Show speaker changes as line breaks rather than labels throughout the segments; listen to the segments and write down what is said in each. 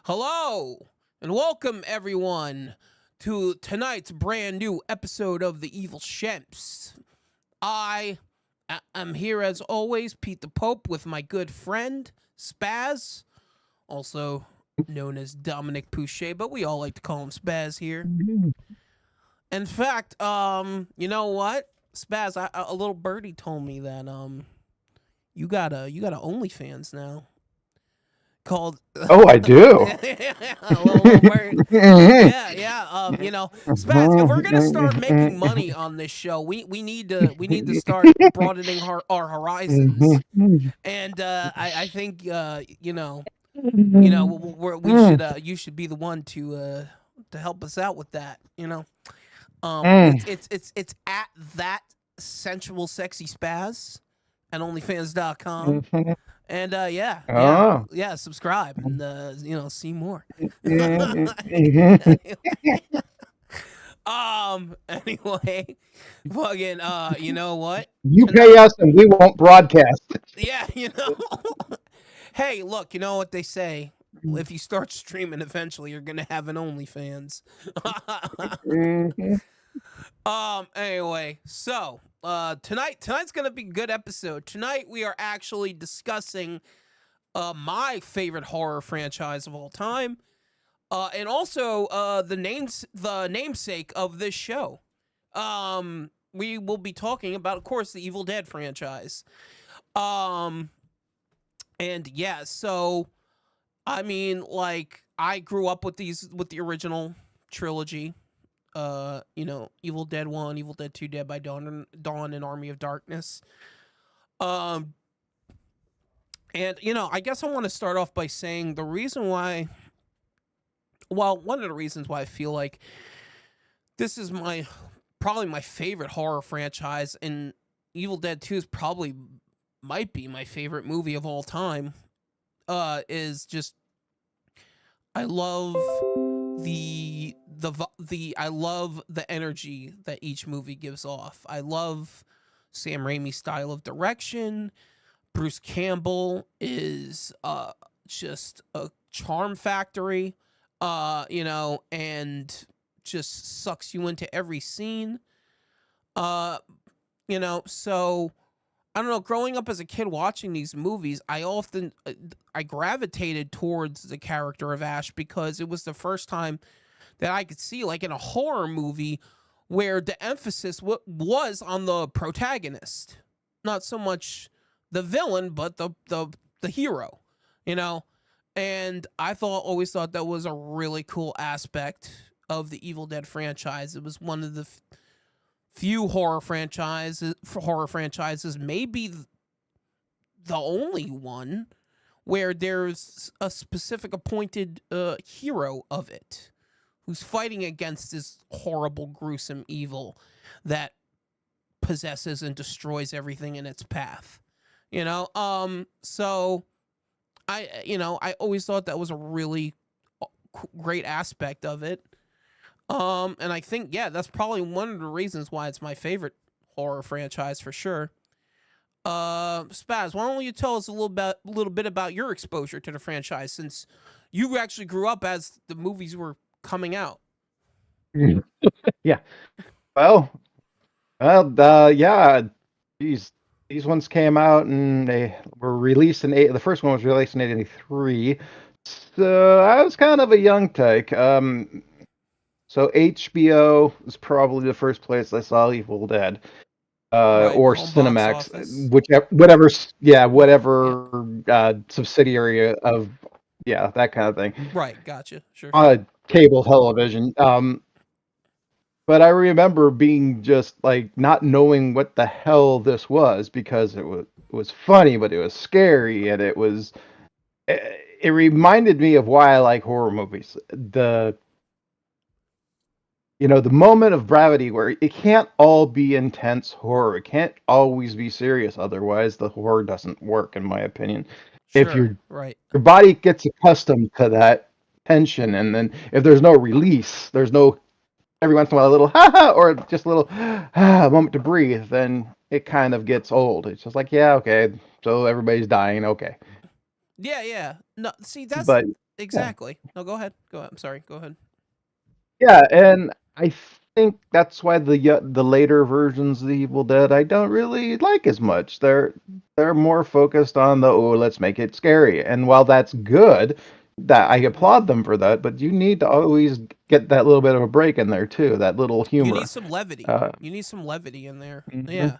Hello and welcome everyone to tonight's brand new episode of the Evil Shemps. I am here as always, Pete the Pope, with my good friend Spaz, also known as Dominic Pouchet, but we all like to call him Spaz here. In fact, you know what, Spaz, a little birdie told me that you got a OnlyFans now called
Oh, I do.
a little bird. Yeah. Spaz, if we're gonna start making money on this show, we need to start broadening our horizons. And I think we should you should be the one to help us out with that. It's at that sensual sexy spaz at onlyfans.com. And
Oh.
subscribe and see more. Anyway, fucking you know what?
You pay
Tonight,
us and we won't broadcast.
yeah, hey, look, you know what they say? If you start streaming, eventually you're gonna have an OnlyFans. Anyway, so tonight's gonna be a good episode. Tonight we are actually discussing my favorite horror franchise of all time, and also the namesake of this show. We will be talking about, of course, the Evil Dead franchise. Um, and yeah, so I mean, like, I grew up with the original trilogy. Evil Dead 1, Evil Dead 2, Dead by Dawn, and Army of Darkness. Um, and I guess I want to start off by saying the reason why. Well, one of the reasons why I feel like this is probably my favorite horror franchise, and Evil Dead 2 is probably might be my favorite movie of all time. Is just I love I love the energy that each movie gives off. I love Sam Raimi's style of direction. Bruce Campbell is just a charm factory, and just sucks you into every scene. Uh, so I don't know, growing up as a kid watching these movies, I gravitated towards the character of Ash because it was the first time that I could see, like, in a horror movie where the emphasis was on the protagonist, not so much the villain, but the hero, you know. And I always thought that was a really cool aspect of the Evil Dead franchise. It was one of the few horror franchises, maybe the only one where there's a specific appointed hero of it who's fighting against this horrible, gruesome evil that possesses and destroys everything in its path. So I always thought that was a really great aspect of it. And I think, yeah, that's probably one of the reasons why it's my favorite horror franchise for sure. Spaz, why don't you tell us a little bit about your exposure to the franchise, since you actually grew up as the movies were coming out?
Yeah. Well, yeah. These ones came out and they were released the first one was released in '83. So I was kind of a young tyke. So HBO was probably the first place I saw Evil Dead.
Right,
Or
home box
Cinemax,
office. Yeah,
whatever subsidiary of that kind of thing.
right, gotcha. Sure.
Cable television. But I remember being just like not knowing what the hell this was because it was funny, but it was scary, and it reminded me of why I like horror movies. The moment of brevity where it can't all be intense horror. It can't always be serious. Otherwise, the horror doesn't work, in my opinion. If
Sure, right.
your body gets accustomed to that tension, and then if there's no release, there's no every once in a while a little ha ha or just a little moment to breathe, then it kind of gets old. It's just like, yeah, okay, so everybody's dying, okay.
Yeah. No, see, that's
But Yeah.
exactly. No, go ahead. Go ahead. I'm sorry. Go ahead.
Yeah, and I think that's why the later versions of the Evil Dead I don't really like as much. They're more focused on the oh, let's make it scary. And while that's good, that I
Mhm.
applaud them for that, but you need to always get that little bit of a break in there too, that little
You need
humor.
some levity.
Uh,
You need some levity in there.
mhm,
Yeah,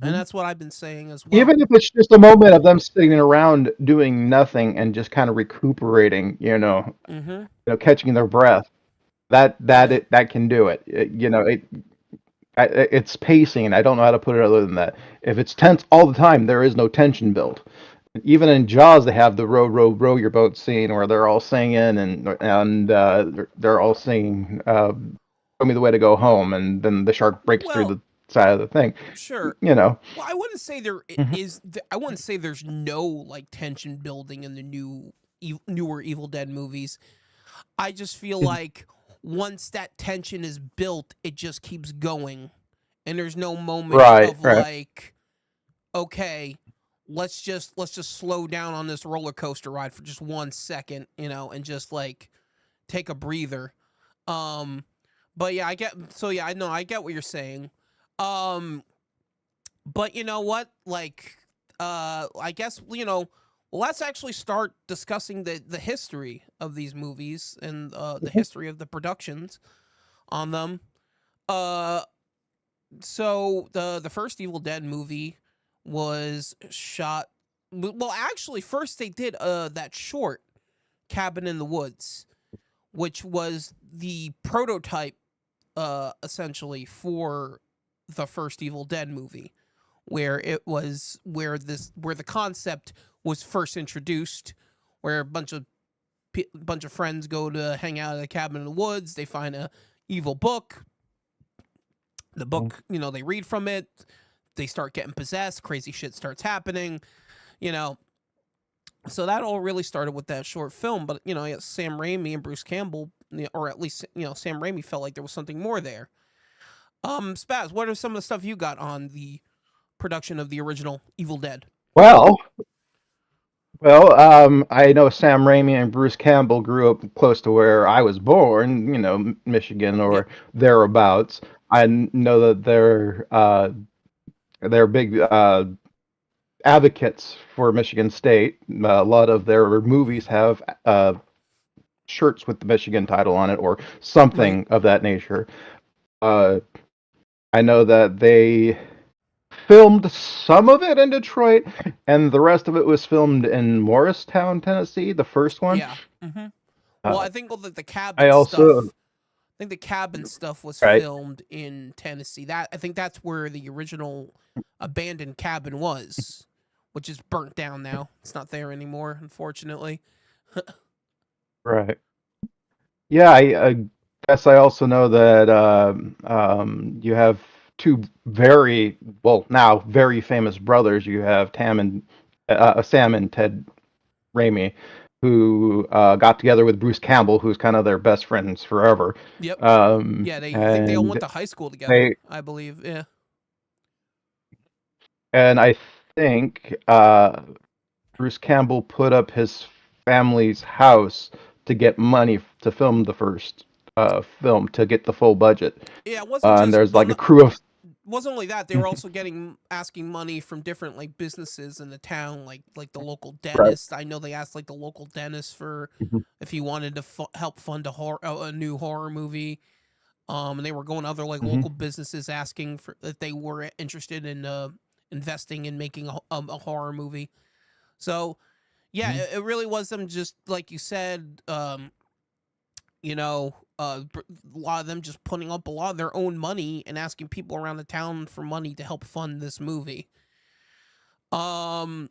and
mhm.
that's what I've been saying as well.
Even if it's just a moment of them sitting around doing nothing and just kind of recuperating,
Mm-hmm.
catching their breath,
Right.
that can do it. It's pacing, and I don't know how to put it other than that. If it's tense all the time, there is no tension built. Even in Jaws, they have the row, row, row your boat scene where they're all singing and they're all singing "Show Me the Way to Go Home," and then the shark breaks through
Well,
the side of the thing.
sure.
You know.
Well, I wouldn't say there
Mhm.
is. I wouldn't say there's no like tension building in the newer Evil Dead movies. I just feel like once that tension is built, it just keeps going, and there's no moment
Right,
of
right.
like, okay, let's just slow down on this roller coaster ride for just 1 second, and just like take a breather. Um, but yeah, I get. So yeah, I know I get what you're saying. Um, but you know what? Like, I guess let's actually start discussing the history of these movies and the
Mhm.
history of the productions on them. Uh, so the first Evil Dead movie was shot. Well, actually, first they did that short Cabin in the Woods, which was the prototype essentially for the first Evil Dead movie, where where the concept was first introduced, where bunch of friends go to hang out at a cabin in the woods. They find a evil book. The book, they read from it. They start getting possessed. Crazy shit starts happening. You know, so that all really started with that short film. But Sam Raimi and Bruce Campbell, or at least Sam Raimi felt like there was something more there. Spaz, what are some of the stuff you got on the production of the original Evil Dead?
Well, I know Sam Raimi and Bruce Campbell grew up close to where I was born, Michigan
Yep.
or thereabouts. Know that they're big advocates for Michigan State. A lot of their movies have shirts with the Michigan title on it or
Right.
something of that nature. Uh, I know that they filmed some of it in Detroit, and the rest of it was filmed in Morristown, Tennessee, the first one.
Yeah. Mm-hmm. Well,
Uh,
I think all the
I
cabin
also,
stuff. I think the cabin stuff was
right.
filmed in Tennessee. That I think that's where the original abandoned cabin was, which is burnt down now. It's not there anymore, unfortunately.
Right. Yeah, I guess I also know that you have two very, well, now very famous brothers. You have Sam and Ted Raimi, who got together with Bruce Campbell, who's kind of their best friends forever.
Yep. Yeah, I think they all went
And
to high school together.
they
I believe. Yeah.
and I think Bruce Campbell put up his family's house to get money to film the first film to get the full budget.
Yeah, it wasn't
And
just
there's
well,
like a crew of
wasn't only that, they were also asking money from different like businesses in the town, like the local
right.
dentist. I know they asked like the local dentist for
Mhm.
if he wanted to help fund a new horror movie. And they were going to other like
Mhm.
local businesses asking for if they were interested in investing in making a horror movie. So yeah,
Mhm.
it really was them, just like you said. A lot of them just putting up a lot of their own money and asking people around the town for money to help fund this movie. Um,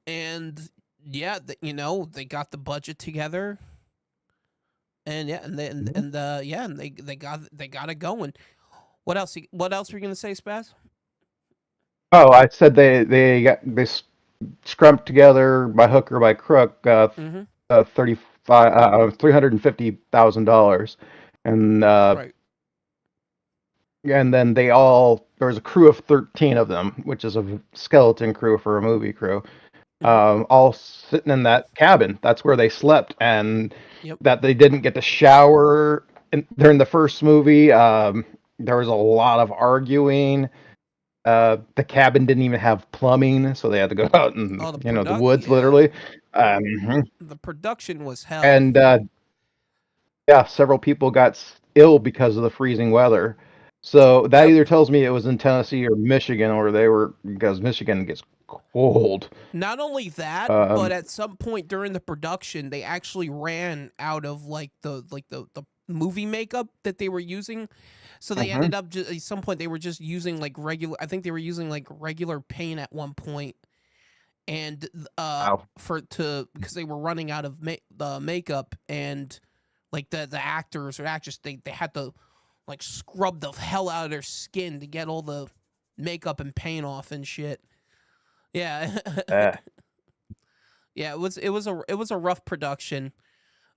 and yeah, they got the budget together, and yeah,
Mhm.
and they got it going. What else? What else were you gonna say, Spaz?
Oh, I said they scrumped together by hook or by crook 35 $350,000, and
Right.
then there was a crew of 13 of them, which is a skeleton crew for a movie crew.
Hmm.
all sitting in that cabin. That's where they slept, and
Yep.
that they didn't get to shower during the first movie. There was a lot of arguing. The cabin didn't even have plumbing, so they had to go out in
Oh,
the woods,
yeah.
literally. Um,
The production was hell.
and yeah, several people got ill because of the freezing weather. So that
Yep.
either tells me it was in Tennessee or Michigan, or they were, because Michigan gets cold.
Not only that, but
Um,
at some point during the production, they actually ran out of the movie makeup that they were using. So they
mhm.
ended up at some point they were just using like regular. I think they were using like regular paint at one point, and
Wow.
for to because they were running out of the makeup, and like the actors or actors they had to like scrub the hell out of their skin to get all the makeup and paint off and shit. Yeah.
Uh,
Yeah, it was a rough production,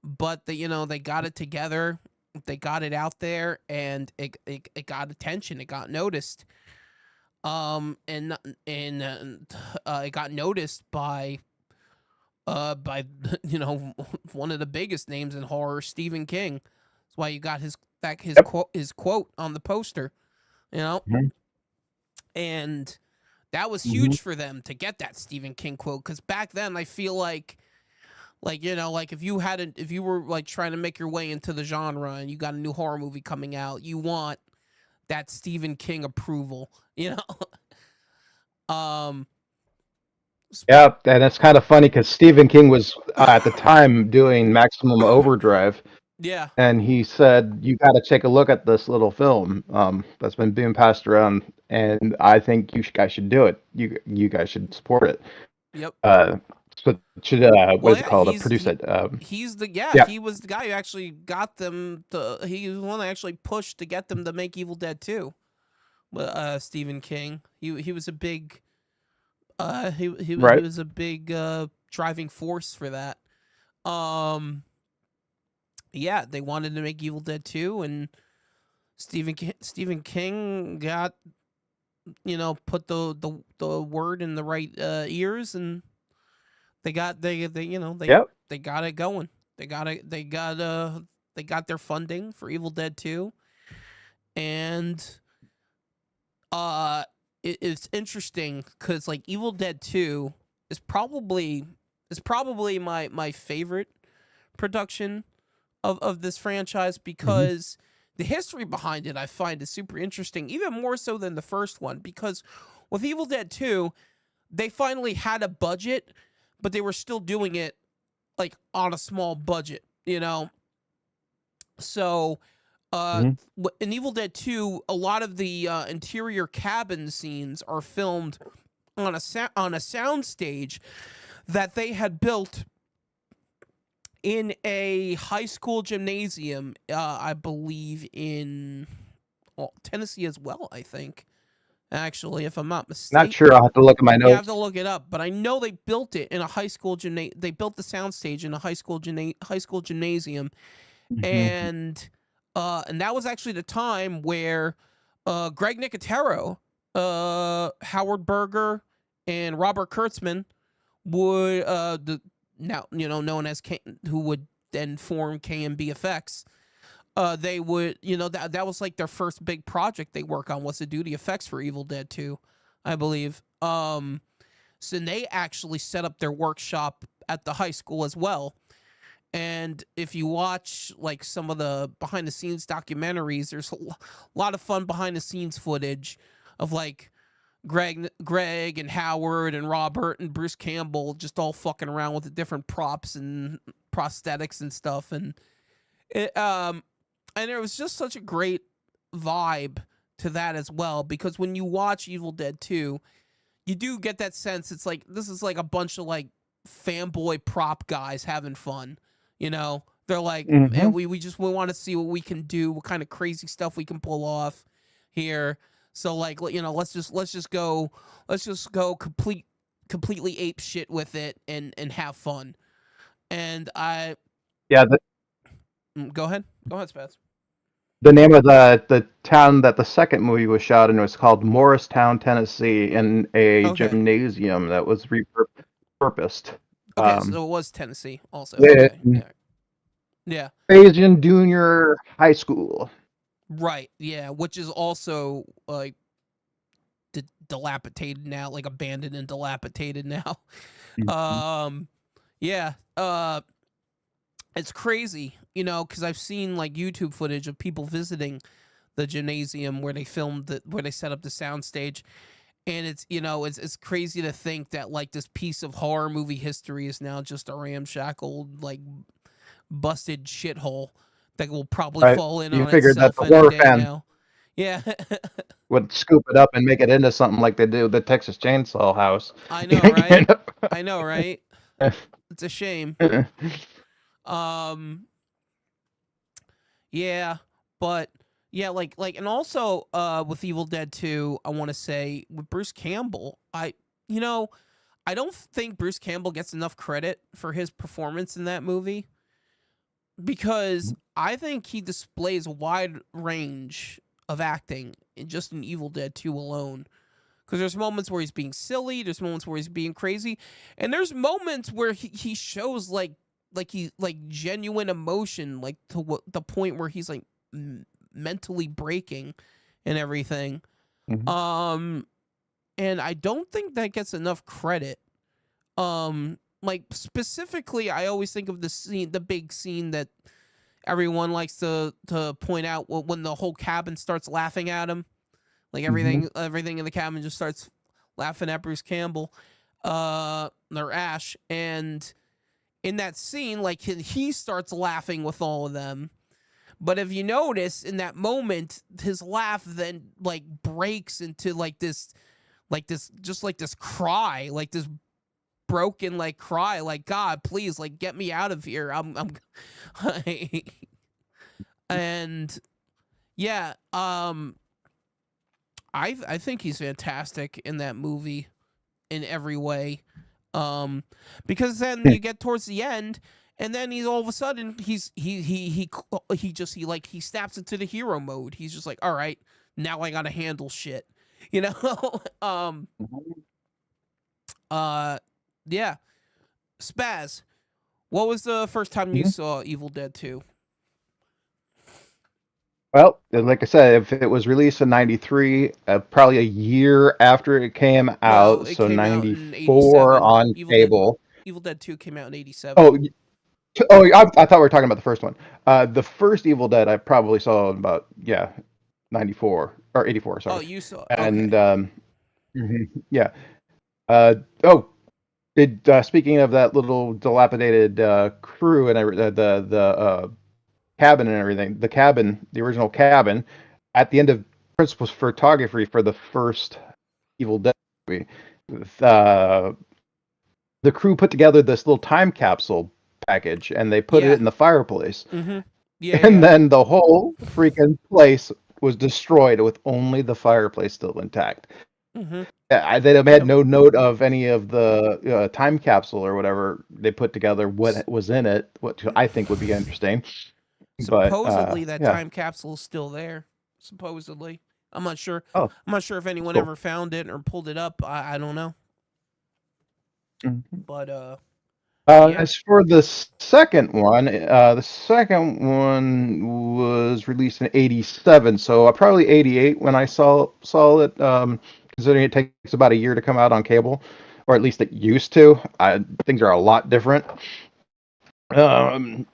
but they got it together, they got it out there, and it got attention, it got noticed, and it got noticed by one of the biggest names in horror, Stephen King. That's why you got
yep.
his quote on the poster, you know,
Mhm.
and that was
Mhm.
huge for them to get that Stephen King quote because back then I feel like like if you were like trying to make your way into the genre and you got a new horror movie coming out, you want that Stephen King approval, you know. Speak.
Yeah, and it's kind of funny because Stephen King was at the time doing Maximum Overdrive,
Yeah.
and he said, "You got to take a look at this little film that's been being passed around, and I think guys should do it. You guys should support it.
Yep.
Uh, so should what
Well,
is it
yeah,
called? Produce it. Yeah,
he was the guy who actually got them to he was the one that actually pushed to get them to make Evil Dead 2. Stephen King. He was a big he
right.
was a big driving force for that. Um yeah, they wanted to make Evil Dead 2 and Stephen King got put the word in the right ears, and
Yep.
they got it going. They got their funding for Evil Dead 2, and uh it's interesting cuz like Evil Dead 2 is probably my favorite production of this franchise
Hmm.
because the history behind it I find is super interesting, even more so than the first one. Because with Evil Dead 2, they finally had a budget, but they were still doing it like on a small budget, you know? So, uh,
Hmm.
in Evil Dead 2, a lot of the interior cabin scenes are filmed on a sound stage that they had built in a high school gymnasium, I believe in Tennessee as well, I think. Actually, if I'm not
Not
mistaken.
sure. I'll have to look at my
Yeah, I have to
notes.
look it up, but I know they built it in a high school they built the soundstage in a high school gymnasium,
Hmm.
and that was actually the time where Greg Nicotero, Howard Berger, and Robert Kurtzman would the now known as who would then form KMB Effects. They would that was like their first big project they work on was to do the effects for Evil Dead 2, I believe. So they actually set up their workshop at the high school as well. And if you watch like some of the behind the scenes documentaries, there's a lot of fun behind the scenes footage of like Greg and Howard and Robert and Bruce Campbell just all fucking around with the different props and prosthetics and stuff, it, um and there was just such a great vibe to that as well, because when you watch Evil Dead 2, you do get that sense it's like this is like a bunch of like fanboy prop guys having fun, you know? They're like, man,
Hmm.
we want to see what we can do, what kind of crazy stuff we can pull off here. So like, let's just go completely ape shit with it and have fun. And I
Yeah,
go ahead, Spaz.
the name of the town that the second movie was shot in was called Morristown, Tennessee, in a
Okay.
gymnasium that was repurposed.
Okay, so it was Tennessee also.
With
Okay, yeah, yeah,
Asian Junior High School.
right, yeah, which is also like dilapidated now, like abandoned and dilapidated now.
Mhm.
Yeah, it's crazy, because I've seen like YouTube footage of people visiting the gymnasium where they filmed where they set up the soundstage, and it's crazy to think that like this piece of horror movie history is now just a ramshackle, like busted shithole that will probably
Right?
fall in
You
on
figured that
itself
the
any
horror
day
fans
now. Yeah.
would scoop it up and make it into something like they do with the Texas Chainsaw House.
I know,
You
right? I know, right? It's a shame.
know?
Um, yeah, but yeah, and also with Evil Dead 2, I want to say with Bruce Campbell, you know, I don't think Bruce Campbell gets enough credit for his performance in that movie because I think he displays a wide range of acting just in Evil Dead 2 alone. Because there's moments where he's being silly, there's moments where he's being crazy, and there's moments where he shows like genuine emotion, like to the point where he's like mentally breaking and everything.
Mhm.
Um, and I don't think that gets enough credit. Like specifically, I always think of the big scene that everyone likes to point out when the whole cabin starts laughing at him. Like
Mhm.
everything in the cabin just starts laughing at Bruce Campbell, or Ash, and in that scene, like he starts laughing with all of them. But if you notice, in that moment, his laugh then like breaks into just like this cry, like this broken like cry, like God, please, like get me out of here. I'm and yeah, I think he's fantastic in that movie in every way. Um, because then you get towards the end, and then he's all of a sudden he snaps into the hero mode. He's just like, all right, now I gotta handle shit, you know.
Mhm.
Uh, yeah. Spaz, what was the first time you
Mhm.
saw Evil Dead 2?
Well, like I said, if it was released in '93, probably a year after it came
Well,
out,
it
so
came out in
'94
'87.
on cable.
Evil Dead 2 came out in '87.
Oh, oh, I thought we were talking about the first one. The first Evil Dead I probably saw in about, yeah, '94 or '84,
Oh,
sorry.
you saw.
And
Okay.
yeah. Oh, speaking of that little dilapidated crew and the cabin and everything, the original cabin, at the end of principal photography for the first Evil Dead movie, uh, the crew put together this little time capsule package and they put it
Yeah.
in the fireplace.
Mm-hmm. Yeah,
And
yeah.
then the whole freaking place was destroyed with only the fireplace still intact.
Mm-hmm.
They had
Yeah.
no note of any of the time capsule or whatever they put together, what was in it, what I think would be interesting. But
Supposedly that
yeah.
time capsule is still there. Supposedly. I'm not sure.
Oh,
I'm not sure if anyone
cool.
ever found it or pulled it up. I don't know.
Mhm.
But yeah.
As for the second one was released in '87, so probably '88 when I saw it. Considering it takes about a year to come out on cable, or at least it used to. Things are a lot different. Um,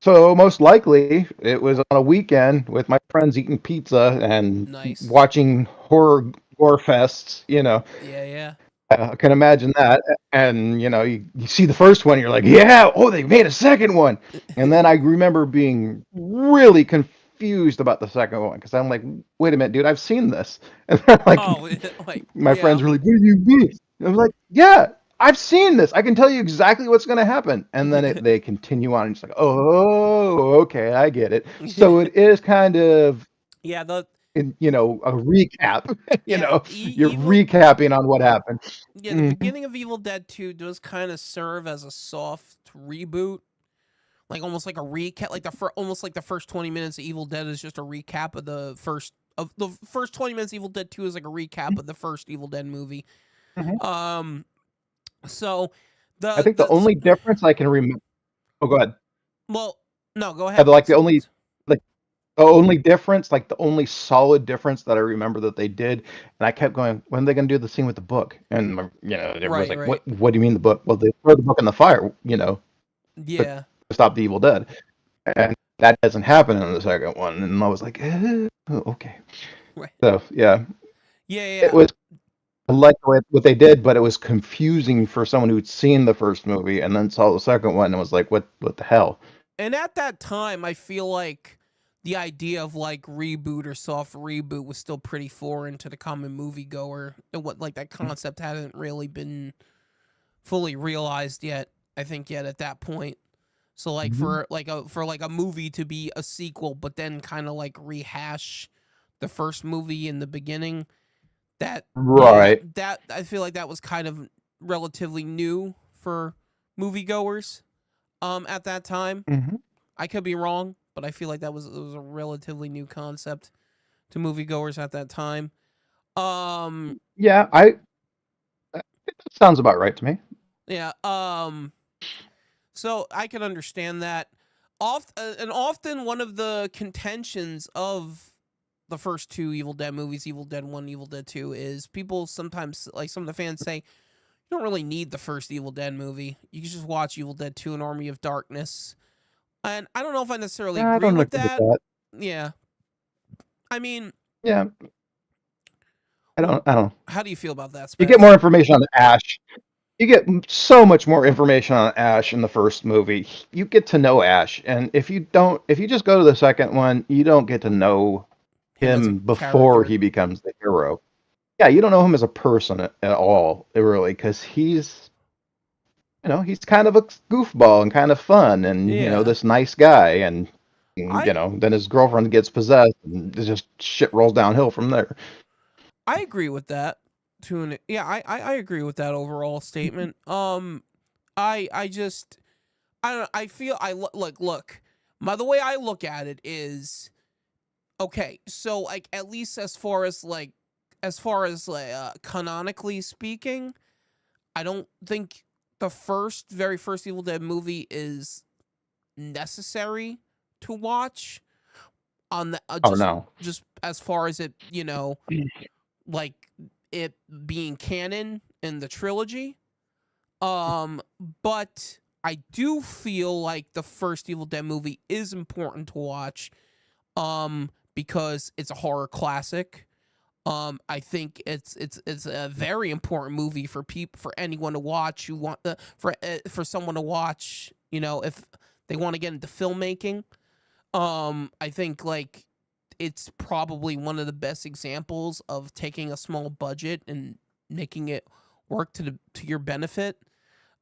so most likely it was on a weekend with my friends eating pizza and
Nice.
watching horror gore fests.
Yeah, yeah.
I can imagine that. And you see the first one, you're like, yeah, oh, they made a second one. And then I remember being really confused about the second one because I'm like, wait a minute, dude, I've seen this. And they're like,
Oh, like
my
yeah.
friends were like, what do you mean? And I was like, yeah, I've seen this. I can tell you exactly what's going to happen. And then they continue on and it's like, oh, okay, I get it. So it is kind of
Yeah, the
a recap.
yeah,
You're
Evil
recapping on what happened.
yeah, the
Mhm.
beginning of Evil Dead 2 does kind of serve as a soft reboot. Like almost like a recap, like almost like the first 20 minutes of Evil Dead is just a recap of the first 20 minutes of Evil Dead 2 is like a recap of the first Evil Dead movie.
Mhm.
Um so
I think the only difference I can remember. Oh, go ahead.
Well, no, go
Yeah,
ahead.
like the only like the only difference, like the only solid difference that I remember that they did, and I kept going, when are they gonna do the scene with the book? And everybody's like,
Right.
What do you mean the book? Well, they throw the book in the fire, to
Yeah.
stop the Evil Dead, and that doesn't happen in the second one. And I was like, okay.
Right.
So yeah,
Yeah.
it was. I liked what they did, but it was confusing for someone who'd seen the first movie and then saw the second one and was like, "What the hell?"
And at that time, I feel like the idea of like reboot or soft reboot was still pretty foreign to the common moviegoer. And what like that concept hadn't really been fully realized yet. I think yet at that point. So like
Mhm.
for a movie to be a sequel, but then kind of like rehash the first movie in the beginning, that
Right.
that I feel like that was kind of relatively new for moviegoers at that time.
Hmm.
I could be wrong, but I feel like it was a relatively new concept to moviegoers at that time.
Yeah, I that sounds about right to me.
Yeah. So I can understand that. And often one of the contentions of the first two Evil Dead movies, Evil Dead 1, Evil Dead 2, is people sometimes, like some of the fans say, you don't really need the first Evil Dead movie. You can just watch Evil Dead 2 and Army of Darkness. And I don't know if I necessarily
I
agree
don't
with
agree with
that.
that.
Yeah. I mean,
Yeah, I don't.
how do you feel about that,
You get
Spence?
more information on Ash. You get so much more information on Ash in the first movie. You get to know Ash, and if you just go to the second one, you don't get to know
Him as a
him before
character.
he becomes the hero. Yeah, you don't know him as a person at all, really, because he's kind of a goofball and kind of fun and
Yeah.
this nice guy and
I
then his girlfriend gets possessed and it's just shit rolls downhill from there.
I agree with that. Yeah, I agree with that overall statement. I just I don't know, I feel look. The way I look at it is okay. So like at least as far as canonically speaking, I don't think the very first Evil Dead movie is necessary to watch on the
Oh no.
just as far as it, like it being canon in the trilogy. But I do feel like the first Evil Dead movie is important to watch, because it's a horror classic. I think it's a very important movie for anyone to watch who want for someone to watch. If they want to get into filmmaking, I think like it's probably one of the best examples of taking a small budget and making it work to your benefit,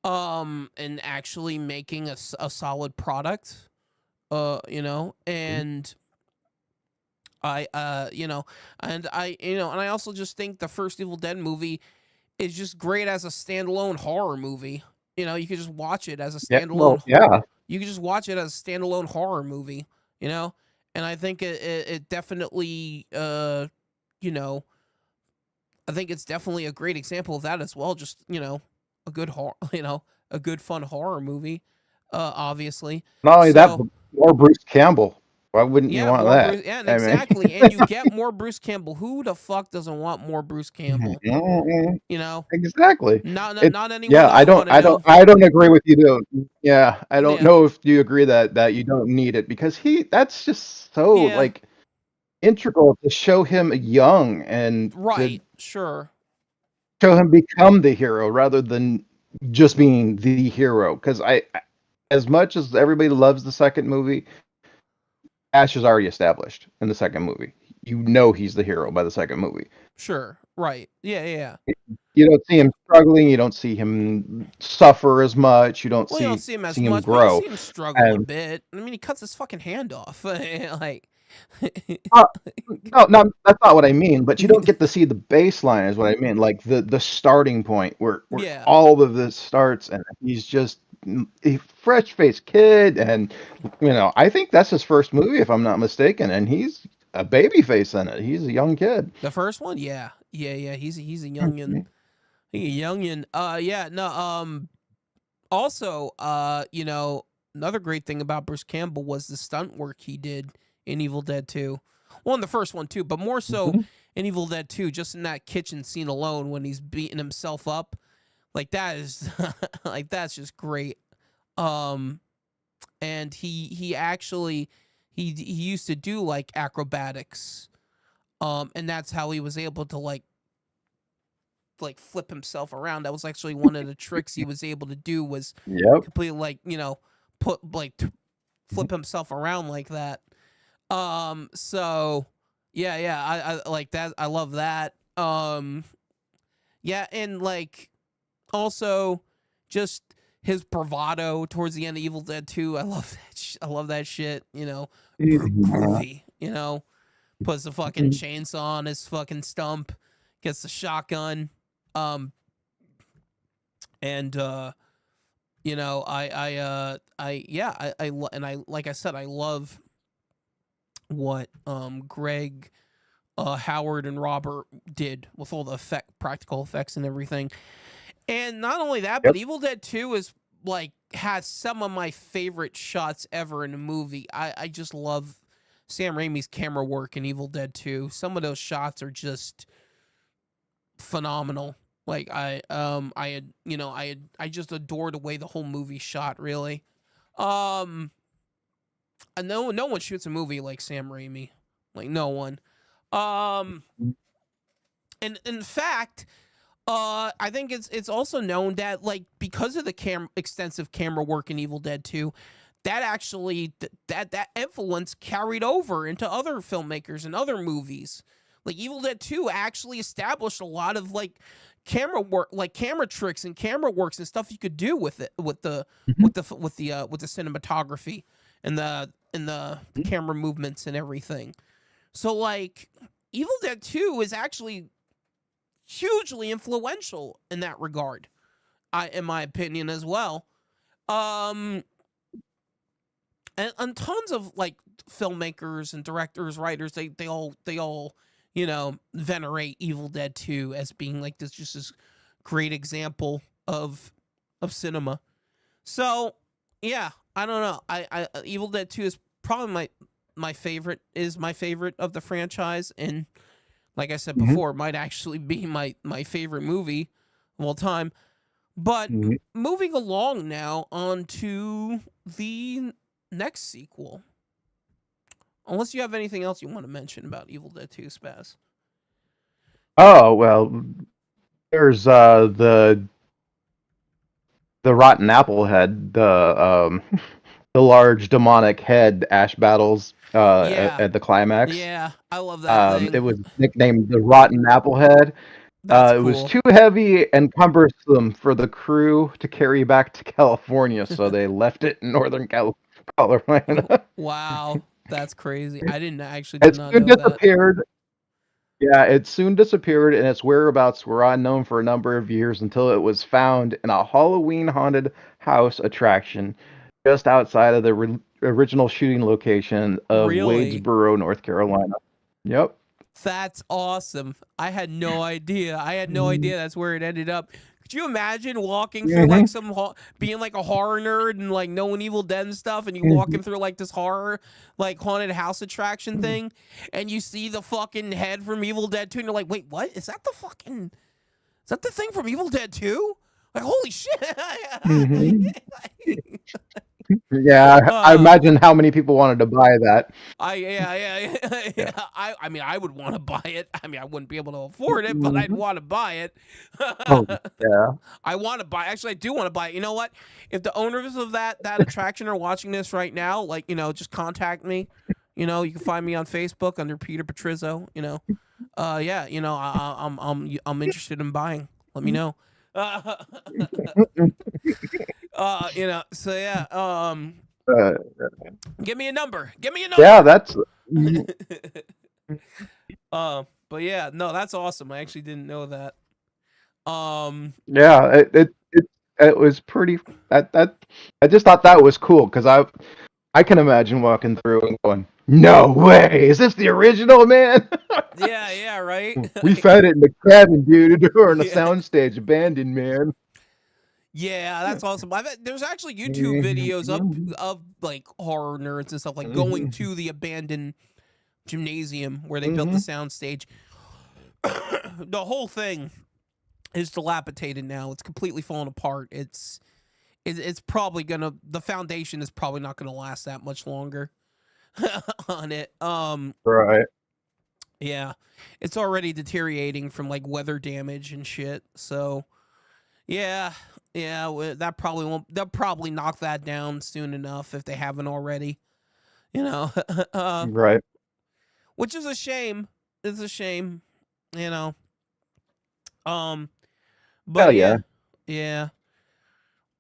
and actually making a solid product, and I and I also just think the first Evil Dead movie is just great as a standalone horror movie. You could just watch it as a
Yeah, well,
standalone
yeah.
you could just watch it as a standalone horror movie, you know? And I think it definitely, you know, I think it's definitely a great example of that as well. Just, a good horror, a good fun horror movie, obviously.
Not only that,
So,
but more Bruce Campbell. Why wouldn't you
yeah,
want
more
that?
Bruce, yeah, and
I mean,
exactly. And you get more Bruce Campbell. Who the fuck doesn't want more Bruce Campbell?
mhm,
You know?
exactly.
Not,
It
not anyone
Yeah,
doesn't want him.
I don't agree with you though. Yeah, I don't
Yeah.
know if you agree that you don't need it because that's just so
Yeah.
like integral to show him young and to
Right. Sure.
show him become the hero rather than just being the hero. Because as much as everybody loves the second movie, Ash is already established in the second movie. You know he's the hero by the second movie.
Sure. Right. Yeah.
You don't see him struggling. You don't see him suffer as much. You don't
Well, you don't
see
see him as
see him
much, but you
grow.
see him struggle a
And
bit. I mean, he cuts his fucking hand off. Like,
uh, no, that's not what I mean. But you don't get to see the baseline, is what I mean. Like the starting point where
yeah,
all of this starts, and he's just a fresh faced kid, and I think that's his first movie, if I'm not mistaken, and he's a baby face in it. He's a young kid.
the first one, yeah. He's a youngin.
Mhm.
He a youngin. Yeah, no. Also, another great thing about Bruce Campbell was the stunt work he did in Evil Dead 2. Well, in the first one too, but more so
Mhm.
in Evil Dead 2, just in that kitchen scene alone when he's beating himself up. Like that is like that's just great. Um and he actually he used to do like acrobatics. And that's how he was able to like flip himself around. That was actually one of the tricks he was able to do was
Yep.
completely like, put like flip himself around like that. So yeah, I like that. I love that. Yeah, and like also just his bravado towards the end of Evil Dead 2. I love that. I love that shit.
Mhm.
Groovy. Puts the fucking chainsaw on his fucking stump, gets the shotgun, um, and and I like I said, I love what Greg, Howard, and Robert did with all the practical effects and everything. And not only that, but
Yep.
Evil Dead 2 is like has some of my favorite shots ever in a movie. I just love Sam Raimi's camera work in Evil Dead 2. Some of those shots are just phenomenal. Like I just adore the way the whole movie shot, really. Um and no one shoots a movie like Sam Raimi. Like no one. Um and in fact, I think it's also known that like because of the extensive camera work in Evil Dead 2, that actually that influence carried over into other filmmakers and other movies. Like Evil Dead 2 actually established a lot of like camera work, like camera tricks and camera works and stuff you could do with it
Mhm.
with the cinematography and the camera movements and everything. So like Evil Dead 2 is actually hugely influential in that regard. In my opinion as well. Um and tons of like filmmakers and directors, writers, they all venerate Evil Dead 2 as being like this great example of cinema. So, yeah, I don't know. I Evil Dead 2 is probably my favorite of the franchise, and like I said
Mhm.
before, it might actually be my favorite movie of all time. But
Mhm.
moving along now on to the next sequel. Unless you have anything else you want to mention about Evil Dead 2, Spaz.
Oh well, there's the rotten apple head, the large demonic head Ash battles
Yeah,
at the climax.
yeah, I love that
It
thing.
was nicknamed the Rotten Applehead.
That's
It was
cool.
too heavy and cumbersome for the crew to carry back to California, so they left it in Northern Carolina.
Wow, that's crazy. I didn't actually did
It
not
soon
know that.
disappeared. Yeah, it soon disappeared, and its whereabouts were unknown for a number of years until it was found in a Halloween haunted house attraction just outside of the original shooting location of
Really?
Wadesboro, North Carolina. Yep.
That's awesome. I had no idea. I had no idea that's where it ended up. Could you imagine walking through like
Mhm.
being like a horror nerd and like knowing Evil Dead and stuff, and you walking
Mhm.
through like this horror like haunted house attraction thing, and you see the fucking head from Evil Dead 2, and you're like, wait, what? Is that the thing from Evil Dead 2? Like, holy shit!
Mhm. Yeah, I
uh,
imagine how many people wanted to buy that.
yeah.
Yeah.
I mean, I would want to buy it. I mean, I wouldn't be able to afford it, but I'd
Mhm.
want to buy it.
Oh, yeah.
I want to buy. Actually, I do want to buy it. You know what? If the owners of that attraction are watching this right now, like just contact me. You can find me on Facebook under Peter Patrizzo. Yeah. I'm interested in buying. Let me know. Uh, So yeah.
Uh,
Give me a number. Give me a
yeah,
number.
that's mhm.
But yeah, no, that's awesome. I actually didn't know that. Um,
Yeah, it was pretty that I just thought that was cool because I can imagine walking through and going, "No way! Is this the original, man?"
yeah, right.
We found it in the cabin, dude, or in a
Yeah,
soundstage abandoned, man.
Yeah, that's awesome. There's actually YouTube videos
Mhm.
of like horror nerds and stuff like going
Mhm.
to the abandoned gymnasium where they built the
Mhm.
soundstage. The whole thing is dilapidated now. It's completely fallen apart. It's probably gonna the foundation is probably not gonna last that much longer on it.
Right.
Yeah, it's already deteriorating from like weather damage and shit. So yeah, yeah, that probably won't. They'll probably knock that down soon enough if they haven't already. You know,
Right.
which is a shame. It's a shame. You know, um,
Hell
but
yeah.
yeah, yeah,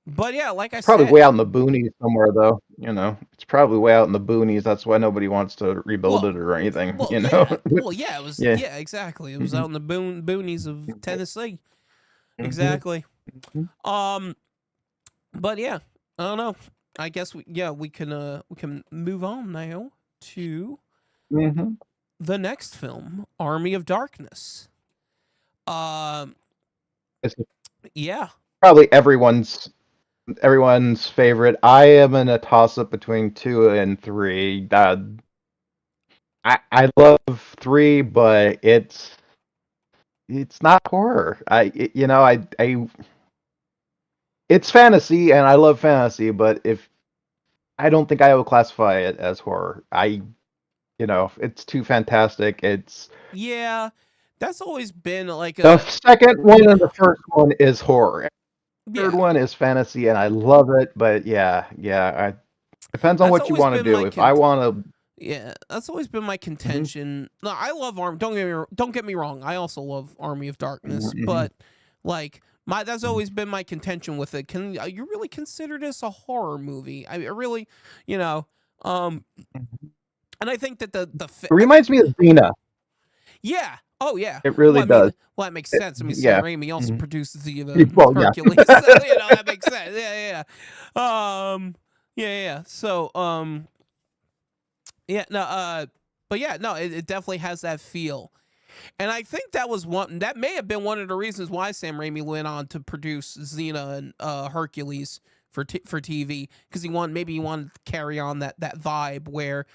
but yeah, like I
Probably
said,
way out in the boonies somewhere though, you know. It's probably way out in the boonies. That's why nobody wants to rebuild
well,
it or anything,
well,
you know.
yeah, well, yeah, it was,
Yeah.
yeah, exactly. It was
Mhm.
out in the boonies of Tennessee,
Mhm.
exactly.
Mhm.
Um, but yeah, I don't know. I guess we can move on now to
Mhm.
the next film, Army of Darkness. Um,
It's
yeah,
probably everyone's favorite. I am in a toss up between 2 and 3. I love 3, but it's not horror. You know, I it's fantasy and I love fantasy, but if I don't think I would classify it as horror. You know, it's too fantastic. It's
yeah. That's always been like
the
a
second one and the first one is horror. Third
yeah.
one is fantasy and I love it, but yeah, I depends on
That's
what you
always
want to
been my
do. If I want
yeah. That's always been my
to
contention. No, I love Arm. Don't get me wrong. I also love Army of Darkness,
Mhm.
but like my that's always been my contention with it. Can you really consider this a horror movie? I really, you know, um,
Mhm.
and I think that
It
I think
reminds me of Xena.
yeah. Oh yeah.
It
Well,
really
I mean,
does.
well that makes sense. I mean, Sam
Yeah.
Raimi also
Mhm.
produced the
Well, yeah.
Hercules, so you know that makes sense. Yeah, yeah, yeah. So, yeah, no, but yeah, no, it definitely has that feel, and I think that was one that may have been one of the reasons why Sam Raimi went on to produce Xena and Hercules for TV because he wanted to carry on that vibe where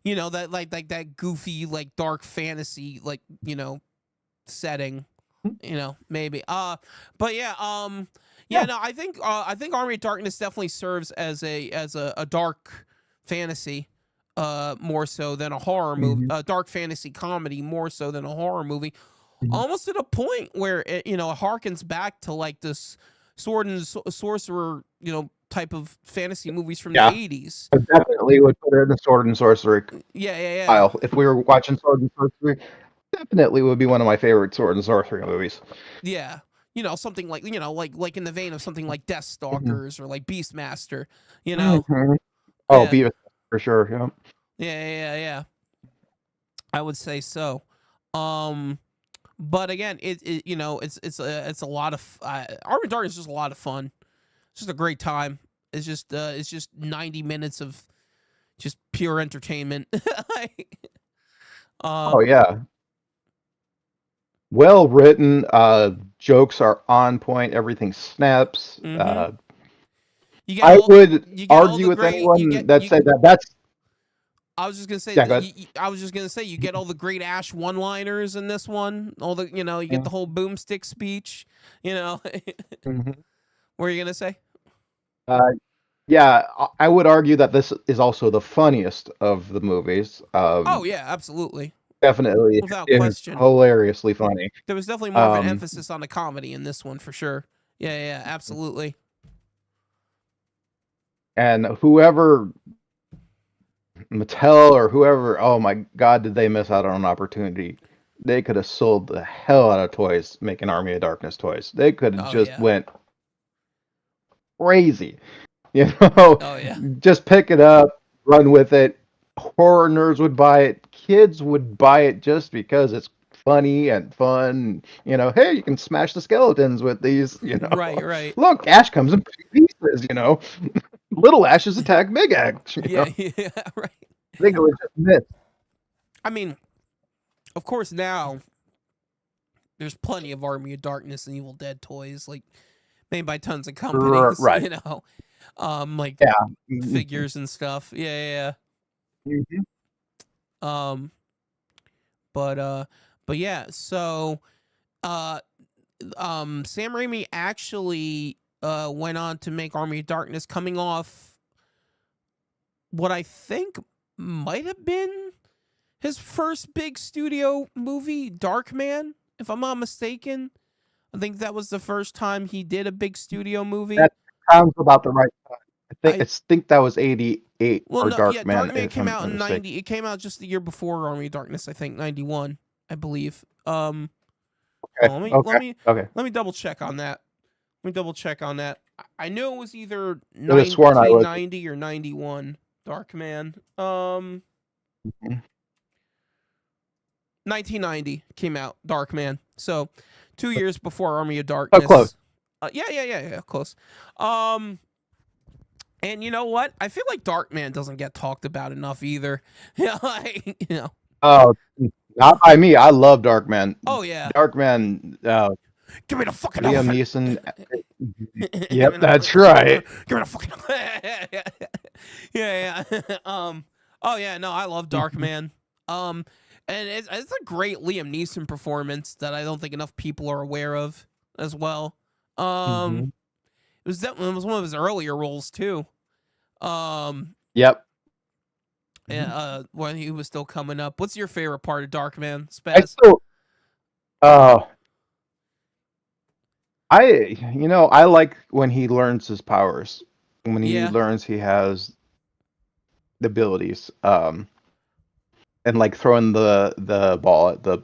you know that like that goofy like dark fantasy like you know setting, you know, maybe. But yeah, yeah,
Yeah.
no, I think Army of Darkness definitely serves as a dark fantasy, more so than a horror movie,
Mhm.
a dark fantasy comedy more so than a horror movie.
Mhm.
Almost to the point where it, you know, harkens back to like this sword and sorcerer, you know, type of fantasy movies from the
Yeah.
80s.
I definitely would put it in the sword and sorcery
Yeah, yeah, yeah.
pile. If we were watching sword and sorcery, definitely would be one of my favorite sword and sorcery movies.
Yeah. You know, something like you know, like in the vein of something like
Mhm.
Deathstalkers or like Beastmaster, you know.
Mhm. Oh,
Yeah.
Beavis for sure. Yeah.
Yeah, yeah, yeah. I would say so. Um but again, it you know, it's a lot of Armored Dark is just a lot of fun. It's just a great time. It's just 90 minutes of just pure entertainment. Like,
Oh
um
yeah. Well written. Jokes are on point. Everything snaps.
mhm.
I would
You get all
argue
the
with
great
anyone that said that. That's
I was just gonna say
yeah.
that
Good.
I was just gonna say you get all the great Ash one-liners in this one. All the you know you get the whole boomstick speech. You know,
Mhm.
what are you gonna say?
Uh, yeah, I would argue that this is also the funniest of the movies.
Oh yeah, absolutely,
Definitely
without
is
question.
hilariously funny.
There was definitely more of an
Um,
emphasis on the comedy in this one for sure. Yeah, yeah, absolutely.
and whoever Mattel or whoever, oh my God, did they miss out on an opportunity? They could have sold the hell out of toys making Army of Darkness toys. They could have
Oh
just
yeah,
went crazy, you know,
oh yeah,
just pick it up, run with it. Horror nerds would buy it. Kids would buy it just because it's funny and fun. You know, hey, you can smash the skeletons with these. You
right,
know,
right.
look, Ash comes in pieces. You know, little Ashes attack big Ash. You know,
Yeah, yeah, right.
I think it was just myth.
I mean, of course now there's plenty of Army of Darkness and Evil Dead toys. Like made by tons of companies,
Right.
like
Yeah. Mhm.
figures and stuff. Yeah.
Mhm.
Um, but yeah. So, uh, Sam Raimi actually went on to make Army of Darkness, coming off what I think might have been his first big studio movie, Darkman, if I'm not mistaken. I think that was the first time he did a big studio movie.
That sounds about the right time. I
I
think that was 88
Well,
for
no, yeah,
Darkman,
Darkman
if
came
I'm
out
not
in
mistaken.
90. It came out just the year before Army of Darkness, I think, 91, I believe.
Okay.
Let me
Okay. Okay.
double check on that. Let me double check on that. I knew it was either
Could have sworn I was.
1990 or 91. Darkman. 1990 came out. Darkman. So 2 years before Army of
Oh, close.
Darkness. Yeah, close. And you know what? I feel like Darkman doesn't get talked about enough either.
Oh, not by me. I love Darkman.
Oh yeah.
Darkman.
Give me the fucking
Liam
elephant.
Neeson.
Give me
Yep, that's right.
Give me the fucking. Yeah. Oh yeah. No, I love Darkman. And it's a great Liam Neeson performance that I don't think enough people are aware of as well.
Mhm.
It was one of his earlier roles too.
Yep.
When he was still coming up. What's your favorite part of Darkman,
I
Spaz?
still. I like when he learns his powers. When he
Yeah.
learns he has the abilities. And like throwing the ball at the.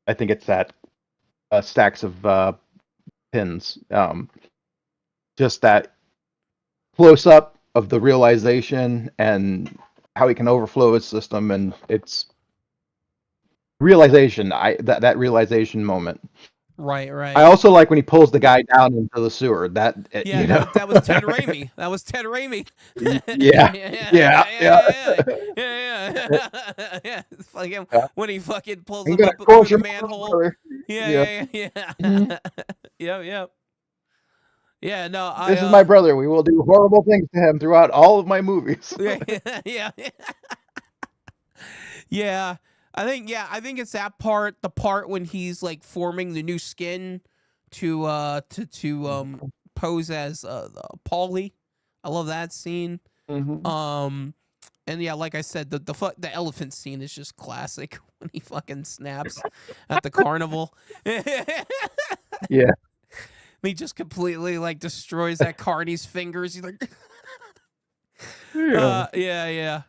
I think it's that stacks of pins. Just that close up of the realization and how he can overflow his system, and it's realization. That realization moment.
Right.
I also like when he pulls the guy down into the sewer. That
Yeah, that was Ted Raimi. That was Ted Raimi.
Yeah.
Yeah. It's like him
Yeah.
when he fucking pulls
I'm
him
gonna
up through
quote
the
your
manhole.
brother.
Yeah.
Mhm.
Yep. Yeah. No,
This is my brother. We will do horrible things to him throughout all of my movies.
Yeah. Yeah. I think it's that part, the part when he's like forming the new skin to pose as Paulie. I love that scene.
Mhm.
And yeah, like I said, the elephant scene is just classic when he fucking snaps at the carnival.
Yeah.
He just completely like destroys that carny's fingers. He's like,
Yeah.
yeah.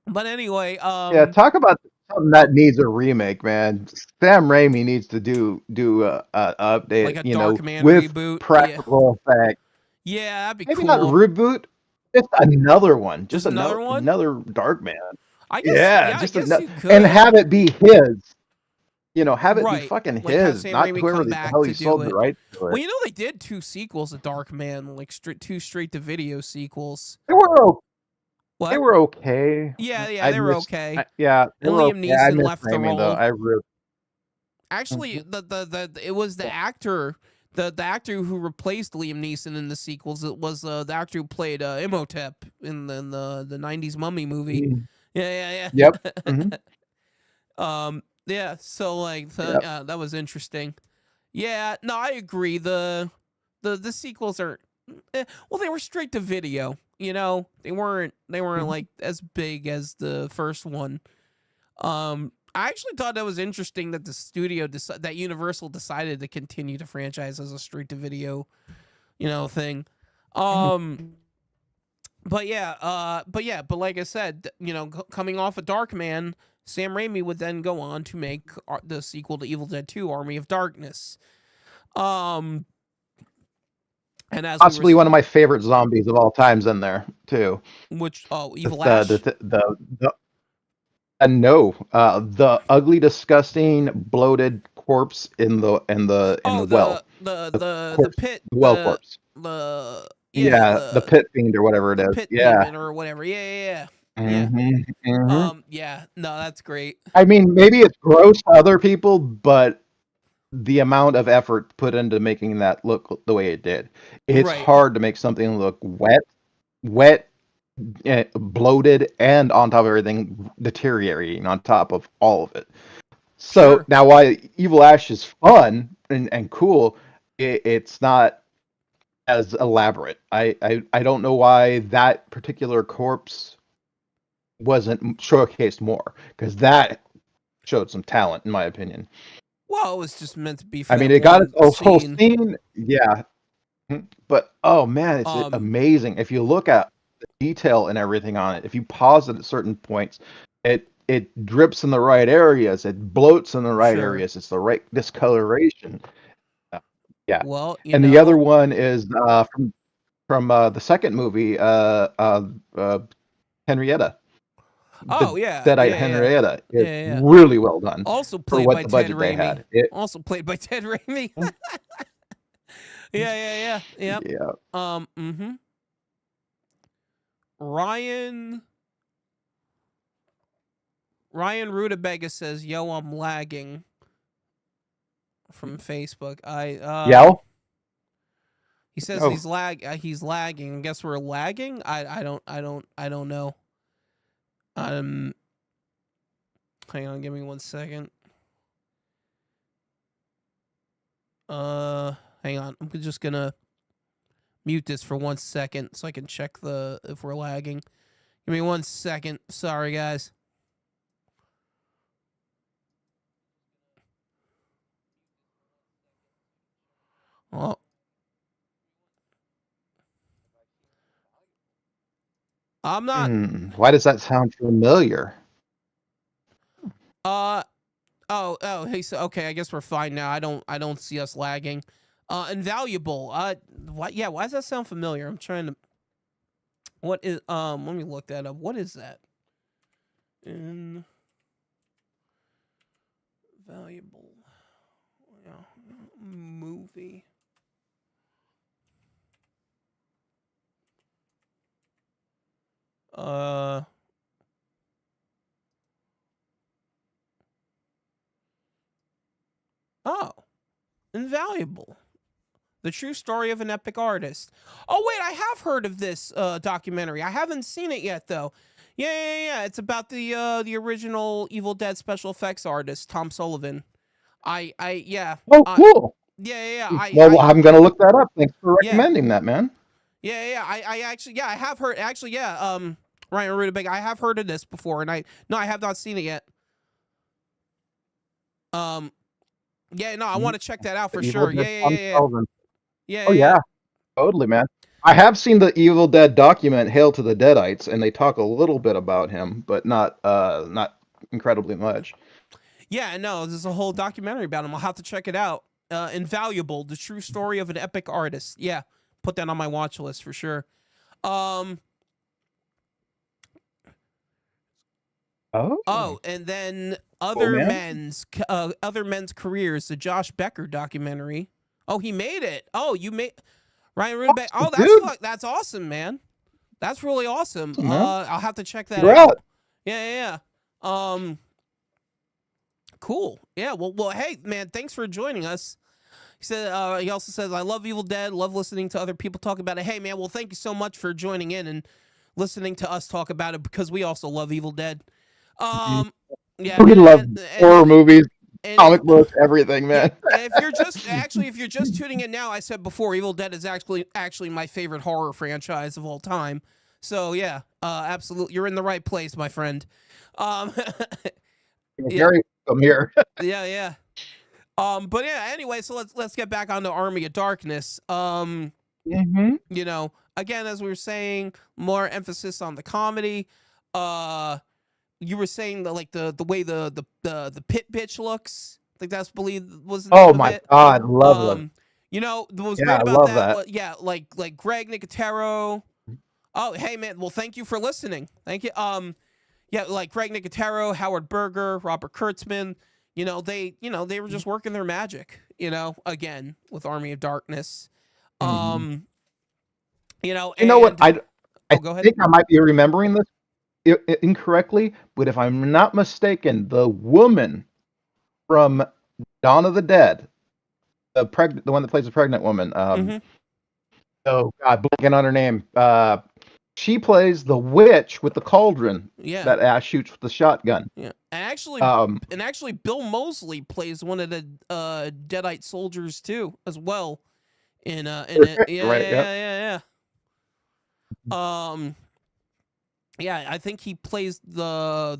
But anyway,
Yeah, talk about something that needs a remake, man. Sam Raimi needs to do a update,
like a Darkman
with
reboot.
practical effects.
Yeah, that'd be
Maybe not
cool.
reboot, just another one,
Just another one.
another Darkman.
I guess.
Yeah,
Yeah, I
just
guess
another,
you could.
and have it be his. Have it be
Right.
fucking
Like have
his,
Sam
not
Raimi
whoever
come
the
back
hell
to
he
do
sold the
it.
rights to
Well,
it.
you know they did 2 sequels of Darkman, like two straight to video sequels.
They were okay.
What?
They were okay.
Yeah, they were okay.
Yeah, they
And
were
Liam
okay. I
Neeson
miss
left the
Raimi though.
role.
I really.
Actually, the it was the actor, the actor who replaced Liam Neeson in the sequels. It was the actor who played Imhotep in the 90s Mummy movie.
Mhm.
Yeah.
Yep. Mhm.
Yeah. So like,
Yep.
that was interesting. Yeah. No, I agree. The sequels are, well, they were straight to video. They weren't
Mhm.
like as big as the first one. I actually thought that was interesting that the studio that Universal decided to continue the franchise as a straight to video, thing. But like I said, coming off of Darkman, Sam Raimi would then go on to make the sequel to Evil Dead 2: Army of Darkness. And as
Possibly one of my favorite zombies of all times in there too.
Evil Ash.
No, the ugly, disgusting, bloated corpse in the well.
The pit.
The well corpse. The pit fiend or whatever it is.
Pit
Yeah.
demon or whatever. Yeah.
Mm-hmm.
Yeah. No, that's great.
I mean, maybe it's gross to other people, but the amount of effort put into making that look the way it did. It's
Right.
hard to make something look wet, bloated, and on top of everything, deteriorating on top of all of it. So
Sure.
now, why Evil Ash is fun and cool, it's not as elaborate. I don't know why that particular corpse wasn't showcased more, because that showed some talent, in my opinion.
Well, it was just meant to be for
I mean,
that
it got its
one
whole
scene.
scene, yeah. But oh man, it's
Um,
amazing. If you look at the detail and everything on it, if you pause it at certain points, it drips in the right areas, it bloats in the right
sure.
areas, it's the right discoloration. Yeah.
Well, you
And the other
know.
one is from the second movie, Henrietta.
Oh
The
yeah,
Deadite
yeah, yeah,
Henrietta is
yeah, yeah.
really well done
Also
for
played
what
by
the
Ted
budget they
Raimi.
had. It,
Also played by Ted Raimi. Yeah, yeah, yeah. Yep.
yeah.
Mm-hmm. Ryan Rutabaga says, "Yo, I'm lagging." From Facebook.
Yell?
He says
Oh,
he's lagging. I guess we're lagging. I don't know. Um, hang on, give me 1 second. Hang on. I'm just gonna mute this for 1 second so I can check if we're lagging. Give me 1 second. Sorry, guys. Oh, I'm not.
why does that sound familiar?
Uh. Oh. Hey. So okay. I guess we're fine now. I don't see us lagging. Invaluable. What? Yeah. Why does that sound familiar? I'm trying to. What is? Let me look that up. What is that? Invaluable. Yeah. Movie. Uh. Oh. Invaluable. The true story of an epic artist. Oh wait, I have heard of this documentary. I haven't seen it yet though. Yeah. It's about the original Evil Dead special effects artist Tom Sullivan. Yeah.
Oh, cool.
Yeah.
Well, I'm gonna look that up. Thanks for
Yeah.
recommending that, man.
Yeah. I actually, yeah, I have heard. Actually, yeah. Ryan Rutabaga, I have heard of this before, and I have not seen it yet. Yeah, no, I want to check that out for
Evil
sure.
Dead
Yeah.
Tom Sullivan.
Yeah.
Oh yeah, totally, man. I have seen the Evil Dead document Hail to the Deadites, and they talk a little bit about him, but not incredibly much.
Yeah, no, there's a whole documentary about him. I'll have to check it out. Invaluable, the true story of an epic artist. Yeah, put that on my watch list for sure.
Oh.
And then
man.
other men's careers, the Josh Becker documentary. Oh, he made it. Oh, you made Ryan Rudbeck. Oh,
Dude.
that's awesome, man. That's really awesome.
Awesome, man.
I'll have to check that
Congrats.
out. Yeah. Cool. Yeah. Well. Hey, man. Thanks for joining us. He said. He also says, "I love Evil Dead. Love listening to other people talk about it." Hey, man. Well, thank you so much for joining in and listening to us talk about it, because we also love Evil Dead. Yeah.
We love
and
horror movies,
and
comic books, everything, man.
Yeah, and if you're just tuning in now, I said before, Evil Dead is actually my favorite horror franchise of all time. So yeah, absolutely, you're in the right place, my friend.
You're very welcome here.
Yeah. But yeah, anyway, so let's get back on to Army of Darkness.
Mm-hmm.
You know, again, as we were saying, more emphasis on the comedy. You were saying that, like, the way the pit bitch looks. I think that's believed was the name
Oh
of
my
it.
God, love them.
You know, what was
Yeah,
great
I
about
love
that,
that.
yeah, like Greg Nicotero. Oh, hey man, well, thank you for listening. Thank you. Yeah, like Greg Nicotero, Howard Berger, Robert Kurtzman. You know, they were just working their magic. You know, again with Army of Darkness.
Mhm.
You know,
You know what? I
go ahead.
think I might be remembering this incorrectly, but if I'm not mistaken, the woman from Dawn of the Dead, the one that plays the pregnant woman.
Mm-hmm.
Oh God, blanking on her name. She plays the witch with the cauldron
Yeah.
that Ash shoots with the shotgun.
Yeah.
Um,
And actually, Bill Moseley plays one of the Deadite soldiers too, as well. In it. Yeah,
right?
yeah,
Yep.
yeah, yeah, yeah. Yeah, I think he plays the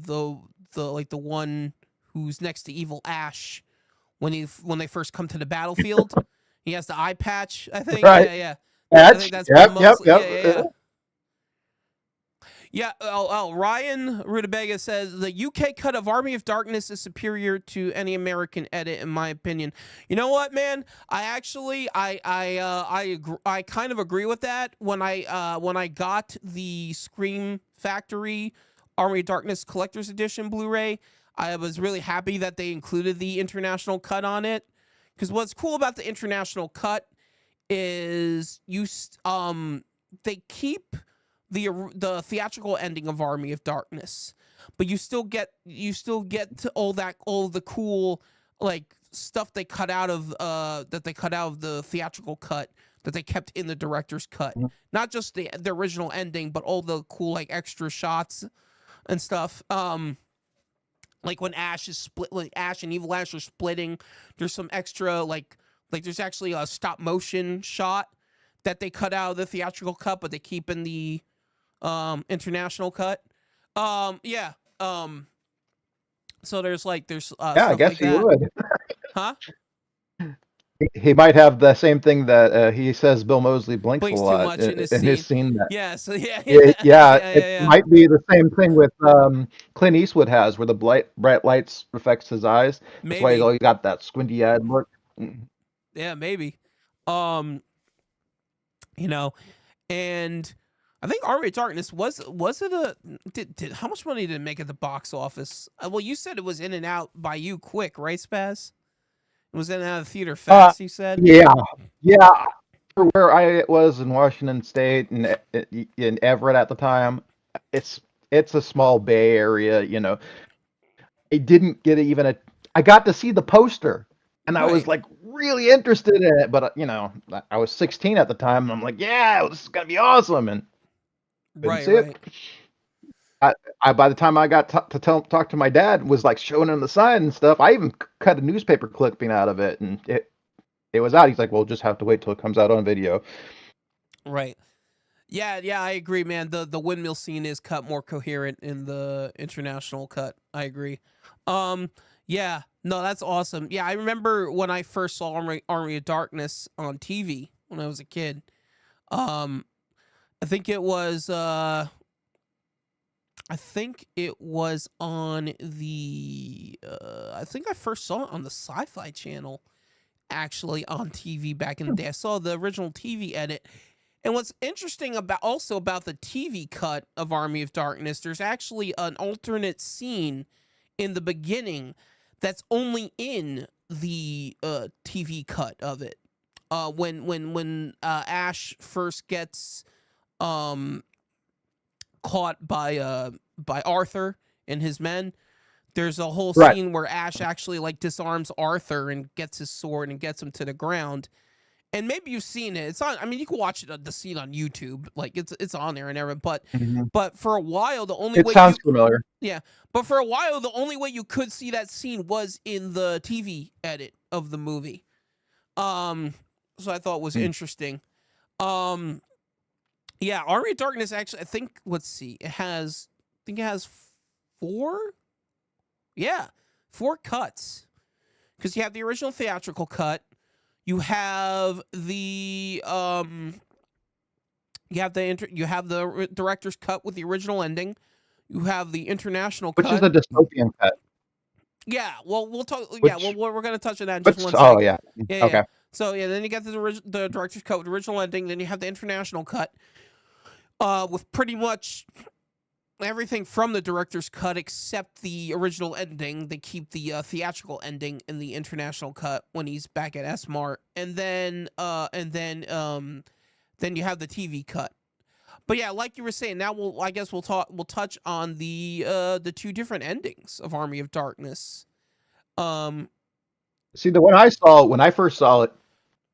like the one who's next to Evil Ash when they first come to the battlefield. He has the eye patch, I think.
Right.
Yeah, yeah. I
That's
think that's Bill
yep, yep,
Moseley.
yep.
Yeah, yeah, yeah. Yeah. Ryan Rutabaga says the UK cut of Army of Darkness is superior to any American edit, in my opinion. You know what, man? I actually, I kind of agree with that. When I got the Scream Factory Army of Darkness Collector's Edition Blu-ray, I was really happy that they included the international cut on it. Because what's cool about the international cut is they keep the theatrical ending of Army of Darkness, but you still get to all the cool like stuff they cut out of the theatrical cut that they kept in the director's cut. Not just the original ending, but all the cool like extra shots and stuff. Like when Ash is split, like Ash and Evil Ash are splitting, there's some extra like there's actually a stop motion shot that they cut out of the theatrical cut, but they keep in the international cut. Yeah. So there's
Yeah, I
stuff
guess
like
he
that.
would.
Huh?
He might have the same thing that he says Bill Moseley blinks a
Blinks too
lot
much in this
in his
scene.
scene. That
Yeah, so yeah, yeah,
yeah,
yeah,
it
yeah,
might be the same thing with Clint Eastwood has, where the bright lights affects his eyes. That's why
maybe.
he got that squinty-eyed look.
Yeah, maybe. Um, you know, and I think Army of Darkness was it a did how much money did it make at the box office? Well, you said it was in and out by you quick, right, Spaz? It was in and out of the theater
Uh,
fast. You said.
yeah, yeah. For where I was in Washington State and in Everett at the time, it's a small Bay Area. I didn't get even a. I got to see the poster, and I was
Right,
like really interested in it. But I was 16 at the time, and I'm like, yeah, this is gonna be awesome, and didn't
right,
see it.
right.
By the time I got to talk to my dad, was like showing him the sign and stuff. I even cut a newspaper clipping out of it, and it was out. He's like, well, just have to wait till it comes out on video.
Right. Yeah, yeah, I agree, man. The windmill scene is cut more coherent in the international cut. I agree. Yeah, no, that's awesome. Yeah, I remember when I first saw Army of Darkness on TV when I was a kid. Um, I think it was on the I think I first saw it on the Sci-Fi Channel actually on TV back in the day. I saw the original TV edit. And what's interesting about the TV cut of Army of Darkness, there's actually an alternate scene in the beginning that's only in the TV cut of it. When Ash first gets um caught by Arthur and his men, there's a whole
Right.
scene where Ash actually like disarms Arthur and gets his sword and gets him to the ground. And maybe you've seen it. It's on. I mean, you can watch it the scene on YouTube. Like it's on there and everything.
Mm-hmm.
But for a while, the only
It
way
sounds familiar.
yeah. But for a while, the only way you could see that scene was in the TV edit of the movie. So I thought it was interesting. Yeah, Army of Darkness actually. I think. Let's see. I think it has 4. Yeah, 4 cuts. Because you have the original theatrical cut. You have the you have the director's cut with the original ending. You have the international
Which
cut.
is the dystopian cut.
Yeah, well, we'll talk.
Which,
Yeah, well, we're gonna touch on that in just one
oh
second.
yeah.
Yeah,
Okay.
yeah. So yeah, then you got the director's cut with the original ending. Then you have the international cut, with pretty much everything from the director's cut except the original ending. They keep the theatrical ending in the international cut when he's back at S Mart, and then you have the TV cut. But yeah, like you were saying, now we'll touch on the 2 different endings of Army of Darkness.
See, the one I saw when I first saw it,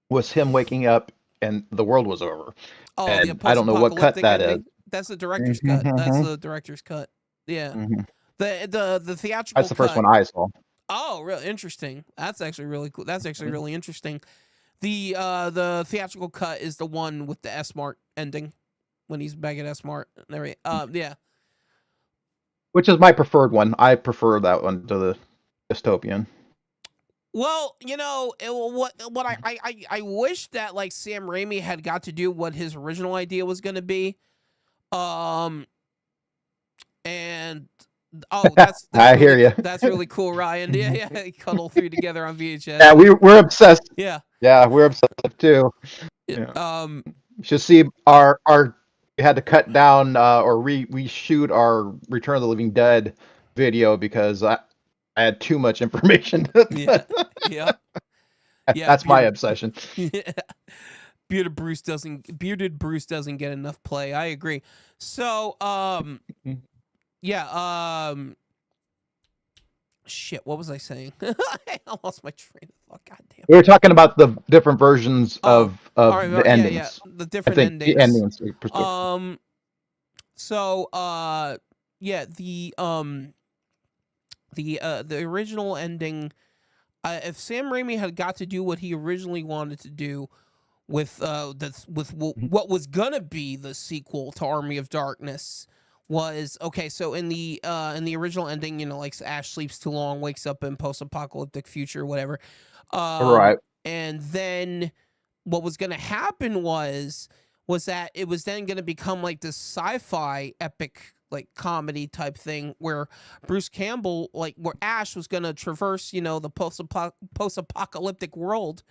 was him waking up and the world was over.
Oh, the
And I don't know what cut
post-apocalyptic
that is.
ending. That's the director's cut. That's
Mhm.
the director's cut. Yeah.
Mhm.
The
That's
theatrical
the first
cut.
one I saw.
Oh, really interesting. That's actually really cool. That's actually
Mhm.
really interesting. The theatrical cut is the one with the S Mart ending when he's back at S Mart and everything. Yeah.
Which is my preferred one. I prefer that one to the dystopian.
Well, what I wish that like Sam Raimi had got to do what his original idea was going to be. Um and oh,
I hear you.
that's really cool, Ryan. Yeah, yeah, cuddle three together on VHS.
Yeah, we're obsessed.
Yeah.
Yeah, we're obsessed too.
Yeah.
Yeah. You should see our we had to cut down or reshoot our Return of the Living Dead video because I had too much information.
Yeah. Yeah. Yeah,
That's my obsession.
yeah. Bearded Bruce doesn't get enough play. I agree. So, yeah, shit, what was I saying? I lost my train of thought. God damn.
We were talking about the different versions
Oh,
of
all right,
the
yeah,
endings.
the
I
different
think the
endings.
endings.
So, yeah, the original ending. If Sam Raimi had got to do what he originally wanted to do with what was gonna be the sequel to Army of Darkness, was okay. So in the original ending, like Ash sleeps too long, wakes up in post-apocalyptic future, whatever.
Right.
And then what was gonna happen was that it was then gonna become like this sci-fi epic like comedy type thing where Bruce Campbell, like where Ash was gonna traverse, the post-apocalyptic world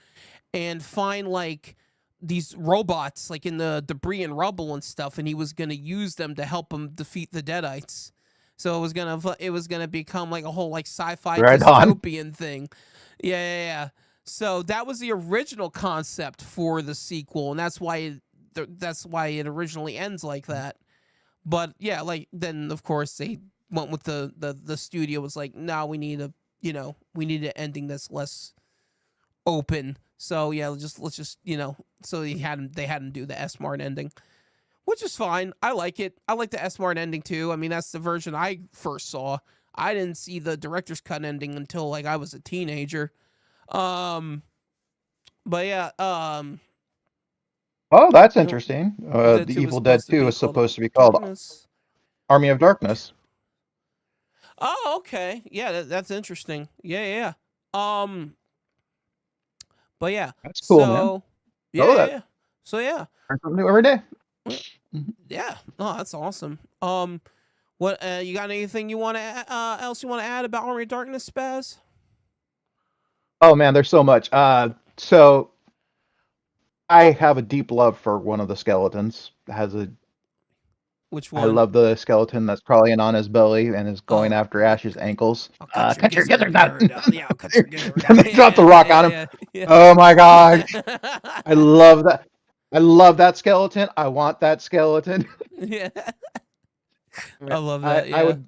and find like these robots like in the debris and rubble and stuff, and he was gonna use them to help him defeat the Deadites. So it was gonna become like a whole like sci-fi
Right on.
dystopian thing. Yeah, yeah, yeah. So that was the original concept for the sequel, and that's why it originally ends like that. But yeah, like then of course they went with the studio was like, no, we need an ending that's less open. So yeah, let's just so they had him do the S Mart ending, which is fine. I like it. I like the S Mart ending too. I mean, that's the version I first saw. I didn't see the director's cut ending until like I was a teenager. But yeah,
Oh, that's interesting.
Dead
The
2 was
Evil Dead
supposed to
2
be
is
called
supposed to be called
Darkness.
Army of Darkness.
Oh, okay. Yeah, that's interesting. Yeah, yeah, yeah. But yeah.
That's cool, man.
Yeah,
Oh,
yeah,
that
yeah. So yeah.
learn something new every day.
Yeah. Oh, that's awesome. What you got anything you want to else you want to add about Army of Darkness, Spaz?
Oh man, there's so much. So I have a deep love for one of the skeletons.
Which
I
one?
love the skeleton that's crawling on his belly and is going
Oh.
after Ash's ankles.
I'll
Cut your gizzard nut.
Yeah, I'll cut your gizzard
And they drop the rock on him.
Yeah, yeah,
Oh my god. I love that. I love that skeleton. I want that skeleton.
yeah. I love that. Yeah.
I would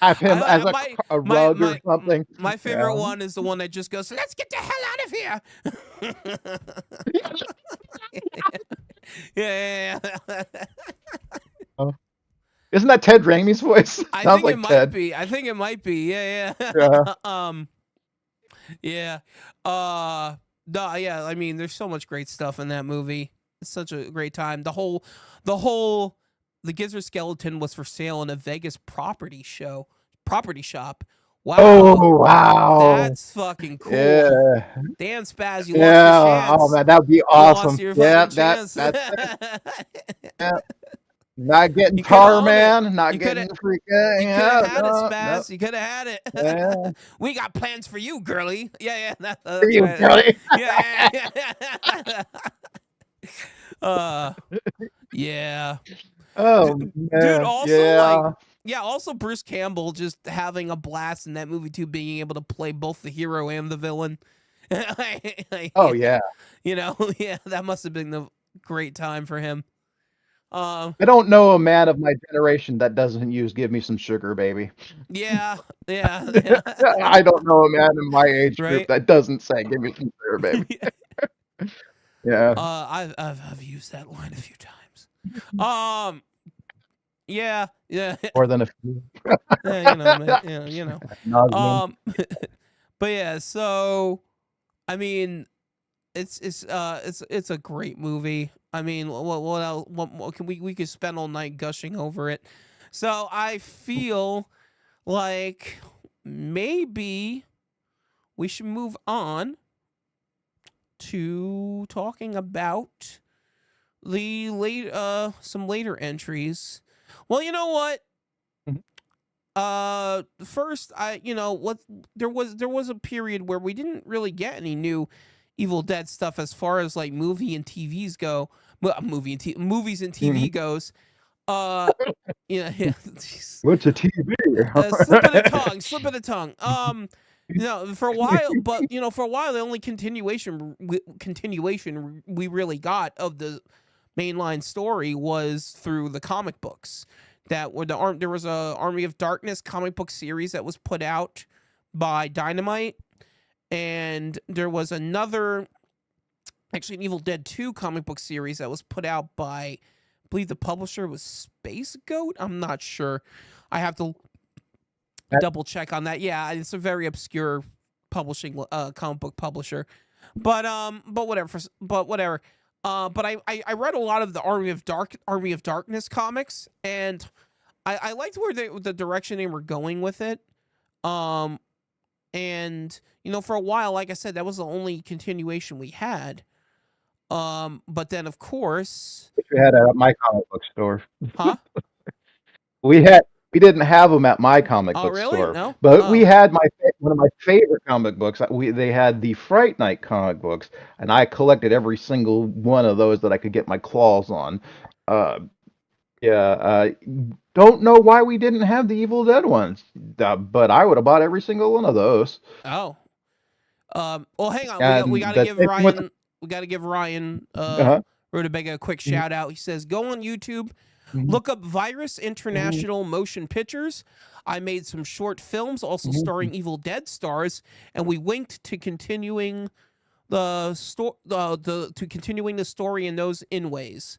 have him as a rug or
my
something.
my favorite
Yeah.
one is the one that just goes, "Let's get the hell out of here." yeah.
Isn't that Ted Raimi's voice?
I
Sounds
think
like
it might
Ted.
be. I think it might be. Yeah, yeah.
Yeah.
Yeah. No, yeah, I mean, there's so much great stuff in that movie. It's such a great time. The Gizzard skeleton was for sale in a Vegas property shop. Wow.
Oh wow.
That's fucking cool.
Yeah.
Damn, Spaz, you lost your
Yeah.
chance.
Oh man, that would be
You
awesome.
lost your
Yeah,
fucking chance.
yeah. Not getting
You coulda
Tar
owned
Man, not
You
getting
coulda-
freaking.
You could
Yeah,
have had
no,
it, Spaz. You could have had it.
Yeah.
We got plans for you, girly. Yeah, yeah.
For you,
right.
Billy.
Yeah, yeah. Yeah.
Oh
Dude,
man.
also,
yeah.
like, yeah, also Bruce Campbell just having a blast in that movie too, being able to play both the hero and the villain.
Oh yeah.
Yeah, that must have been a great time for him.
I don't know a man of my generation that doesn't use "Give Me Some Sugar, Baby."
Yeah, yeah.
I don't know a man in my age group
Right?
that doesn't say "Give me some sugar, baby." Yeah,
I've used that line a few times. Um, yeah, yeah,
more than a few.
yeah, you know, man, you know.
Nauseam.
Um, but yeah, so I mean, it's a great movie. I mean, what else? What can we could spend all night gushing over it. So I feel like maybe we should move on to talking about the some later entries. Well, you know what?
Mhm.
First, what there was a period where we didn't really get any new Evil Dead stuff as far as like movies and TV
Mhm.
goes. Uh, yeah, yeah. Jeez.
What's a TV?
Slip of the tongue, slip of the tongue. For a while, but for a while, the only continuation we really got of the mainline story was through the comic books. That were there was a Army of Darkness comic book series that was put out by Dynamite, and there was another, actually an Evil Dead 2 comic book series that was put out by, I believe the publisher was Space Goat. I'm not sure. I have to double check on that. Yeah, it's a very obscure publishing comic book publisher. But whatever. But I read a lot of the Army of Darkness comics, and I liked where the direction they were going with it. Um and for a while, like I said, that was the only continuation we had. But then of course,
Which we had at my comic book store.
huh?
We had we didn't have them at my comic
Oh,
book
really?
store,
No?
but we
Oh.
had one of my favorite comic books. They had the Fright Night comic books, and I collected every single one of those that I could get my claws on. Uh, yeah, don't know why we didn't have the Evil Dead ones, but I would have bought every single one of those.
Oh. Well, hang on. We
And
got to
the
give
same thing with
Ryan we got to give Ryan
uh-huh.
Rutabaga a quick
Mhm,
shout out. He says, "Go on YouTube,
mhm,
look up Virus
mhm,
International Motion Pictures. I made some short films also
mhm.
starring Evil Dead stars, and we winked to continuing the story in those in ways."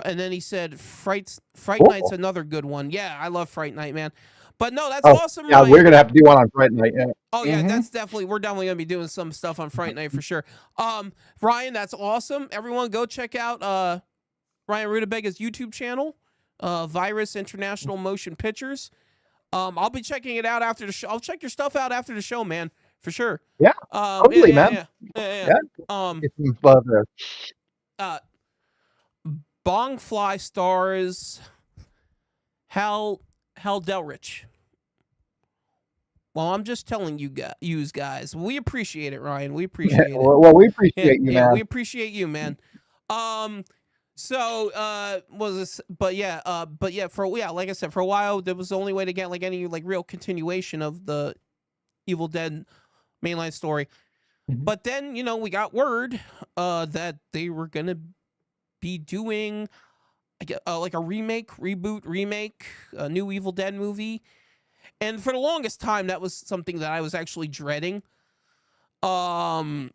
And then he said, Fright Night's
Cool.
another good one. Yeah, I love Fright Night, man. But no, that's
Oh,
awesome,
yeah, we're
Ryan.
gonna have to do one on Fright Night. Yeah.
Oh yeah,
Hmm.
we're definitely gonna be doing some stuff on Fright Night for sure. Ryan, that's awesome. Everyone go check out Ryan Rutabaga's YouTube channel, Virus International Motion Pictures. I'll be checking it out after the show. I'll check your stuff out after the show, man, for sure.
Yeah,
Yeah,
totally,
yeah,
man.
yeah, yeah,
Yeah,
yeah.
get some love there.
Uh, Bongfly stars Hal Delrich. Well, I'm just telling you guys, we appreciate it, Ryan. We
Yeah,
appreciate it.
well, we
Yeah,
appreciate you,
yeah, we
man.
appreciate you, man. Um, so was this? But yeah, like I said, for a while, there was the only way to get like any like real continuation of the Evil Dead mainline story.
Mhm.
But then we got word that they were gonna be doing like a remake, a new Evil Dead movie. And for the longest time, that was something that I was actually dreading. Um,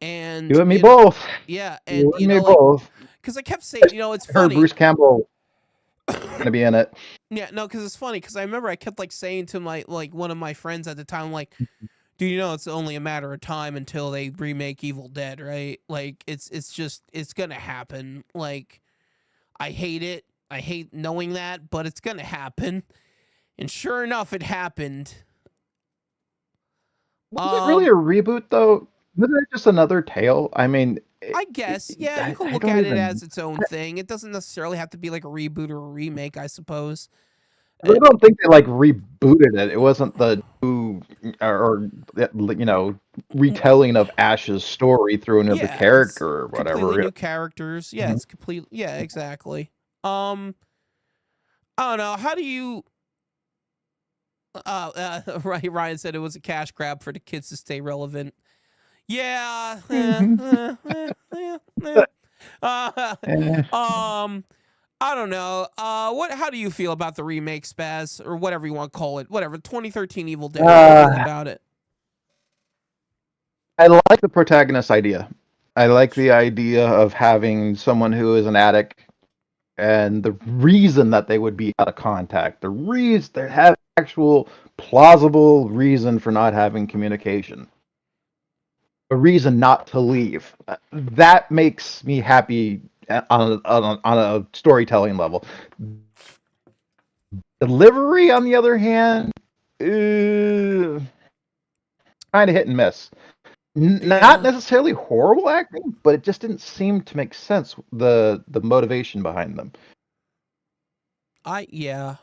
and
You and me both.
yeah, and
You and me
like,
both.
because I kept saying, it's
I heard
funny.
Bruce Campbell gonna be in it.
Yeah, no, because it's funny because I remember I kept like saying to my one of my friends at the time, like, "Do you know it's only a matter of time until they remake Evil Dead, right? Like, it's gonna happen. Like, I hate it. I hate knowing that, but it's gonna happen." And sure enough, it happened.
Was it really a reboot though? Wasn't it just another tale? I mean,
I guess, yeah, you can
I
look
don't
at it
even.
as its own thing. It doesn't necessarily have to be like a reboot or a remake, I suppose.
I don't think they like rebooted it. It wasn't the new or retelling of Ash's story through another
Yeah, it's
character or
completely
whatever.
new characters. Yeah,
Mhm.
it's complete. Yeah, exactly. Um, I don't know. How do you? Right. Ryan said it was a cash grab for the kids to stay relevant. Yeah.
Eh,
I don't know. How do you feel about the remake, Spaz, or whatever you want to call it? Whatever. 2013 Evil Dead. How do you feel
uh,
about it?
I like the protagonist idea. I like the idea of having someone who is an addict and the reason that they would be out of contact. The reason they have actual plausible reason for not having communication. A reason not to leave. That makes me happy on a storytelling level. Delivery, on the other hand, kind of hit and miss. Not necessarily horrible acting, but it just didn't seem to make sense. The motivation behind them.
I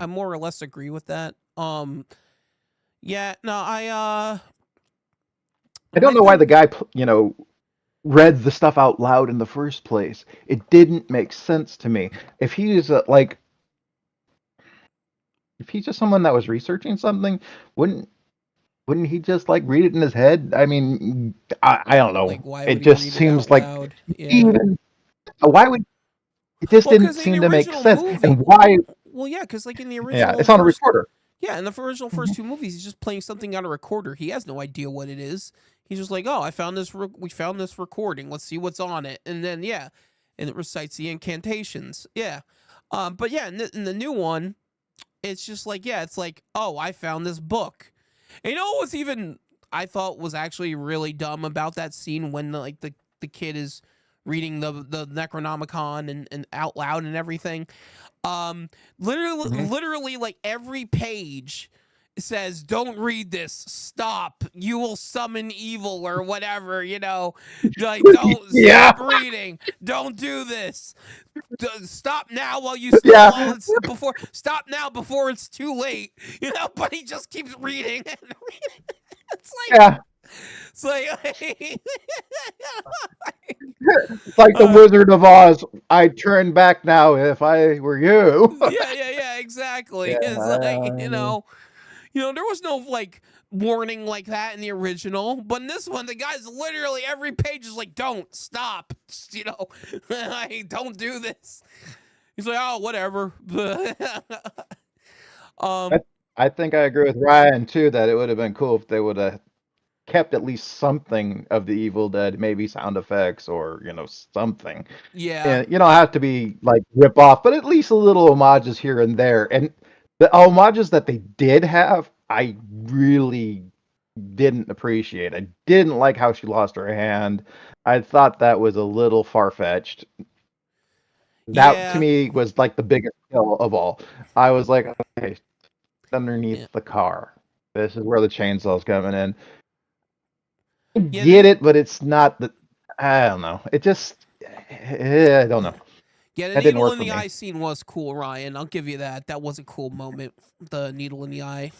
more or less agree with that. Yeah, no,
I don't know why the guy, read the stuff out loud in the first place. It didn't make sense to me. If he's if he's just someone that was researching something, wouldn't he just like read it in his head? I mean, I don't know.
Like, why
It
would he
just
read it
seems
out
like
loud? Yeah.
even why would it just
Well,
didn't
'cause in
seem
the
to make
original
sense.
movie,
And why?
well, yeah, because like in the
Yeah,
original
it's on a
first,
recorder.
yeah, in the original first two movies, he's just playing something on a recorder. He has no idea what it is. He's just like, oh, I found this. We found this recording. Let's see what's on it. And then yeah, and it recites the incantations. Yeah, but yeah, in the new one, it's just like, yeah, it's like, oh, I found this book. And you know what was even I thought was actually really dumb about that scene when the kid is reading the Necronomicon and out loud and everything. Literally, like every page says, "Don't read this. Stop. You will summon evil or whatever." Like don't
Yeah.
stop reading. Don't do this. Stop now while you still
Yeah.
while it's before. Stop now before it's too late. But he just keeps reading and reading. It's like
Yeah.
it's like
It's like the Wizard of Oz. I'd turn back now if I were you.
yeah, exactly. It's like, there was no like warning like that in the original, but in this one, the guy's literally every page is like, "Don't stop," like, "Don't do this." He's like, "Oh, whatever."
I think I agree with Ryan too that it would have been cool if they would have kept at least something of the Evil Dead, maybe sound effects or something.
Yeah,
And you don't have to be like rip off, but at least a little homages here and there. And the homages that they did have, I really didn't appreciate. I didn't like how she lost her hand. I thought that was a little far fetched. That to
yeah,
me was like the biggest kill of all. I was like, okay, underneath
yeah.
the car. This is where the chainsaw's coming in. I
Yeah,
get it, but it's not the. I don't know. It just. I don't know.
Yeah, the
That didn't
needle
work
in
for
the
me.
eye scene was cool, Ryan. I'll give you that. That was a cool moment. The needle in the eye.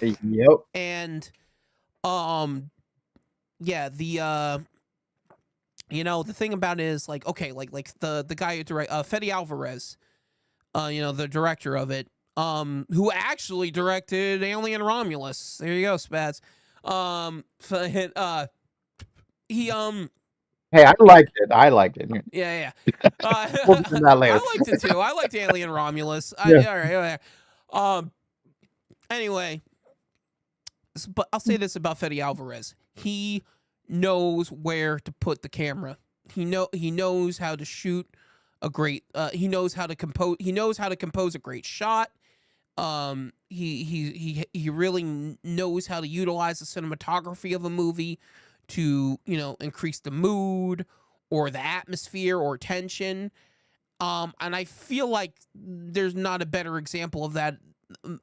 Yep.
And yeah, the thing about it is like, okay, like the guy who direct Fede Alvarez, the director of it, who actually directed Alien Romulus. There you go, Spaz. He
Hey, I liked it. I liked it.
yeah.
We'll get to that later.
I liked it too. I liked Alien Romulus.
Yeah.
All right. Anyway, but I'll say this about Fede Alvarez: he knows where to put the camera. He knows how to shoot a great. He knows how to compose. He knows how to compose a great shot. He really knows how to utilize the cinematography of a movie to increase the mood or the atmosphere or tension. And I feel like there's not a better example of that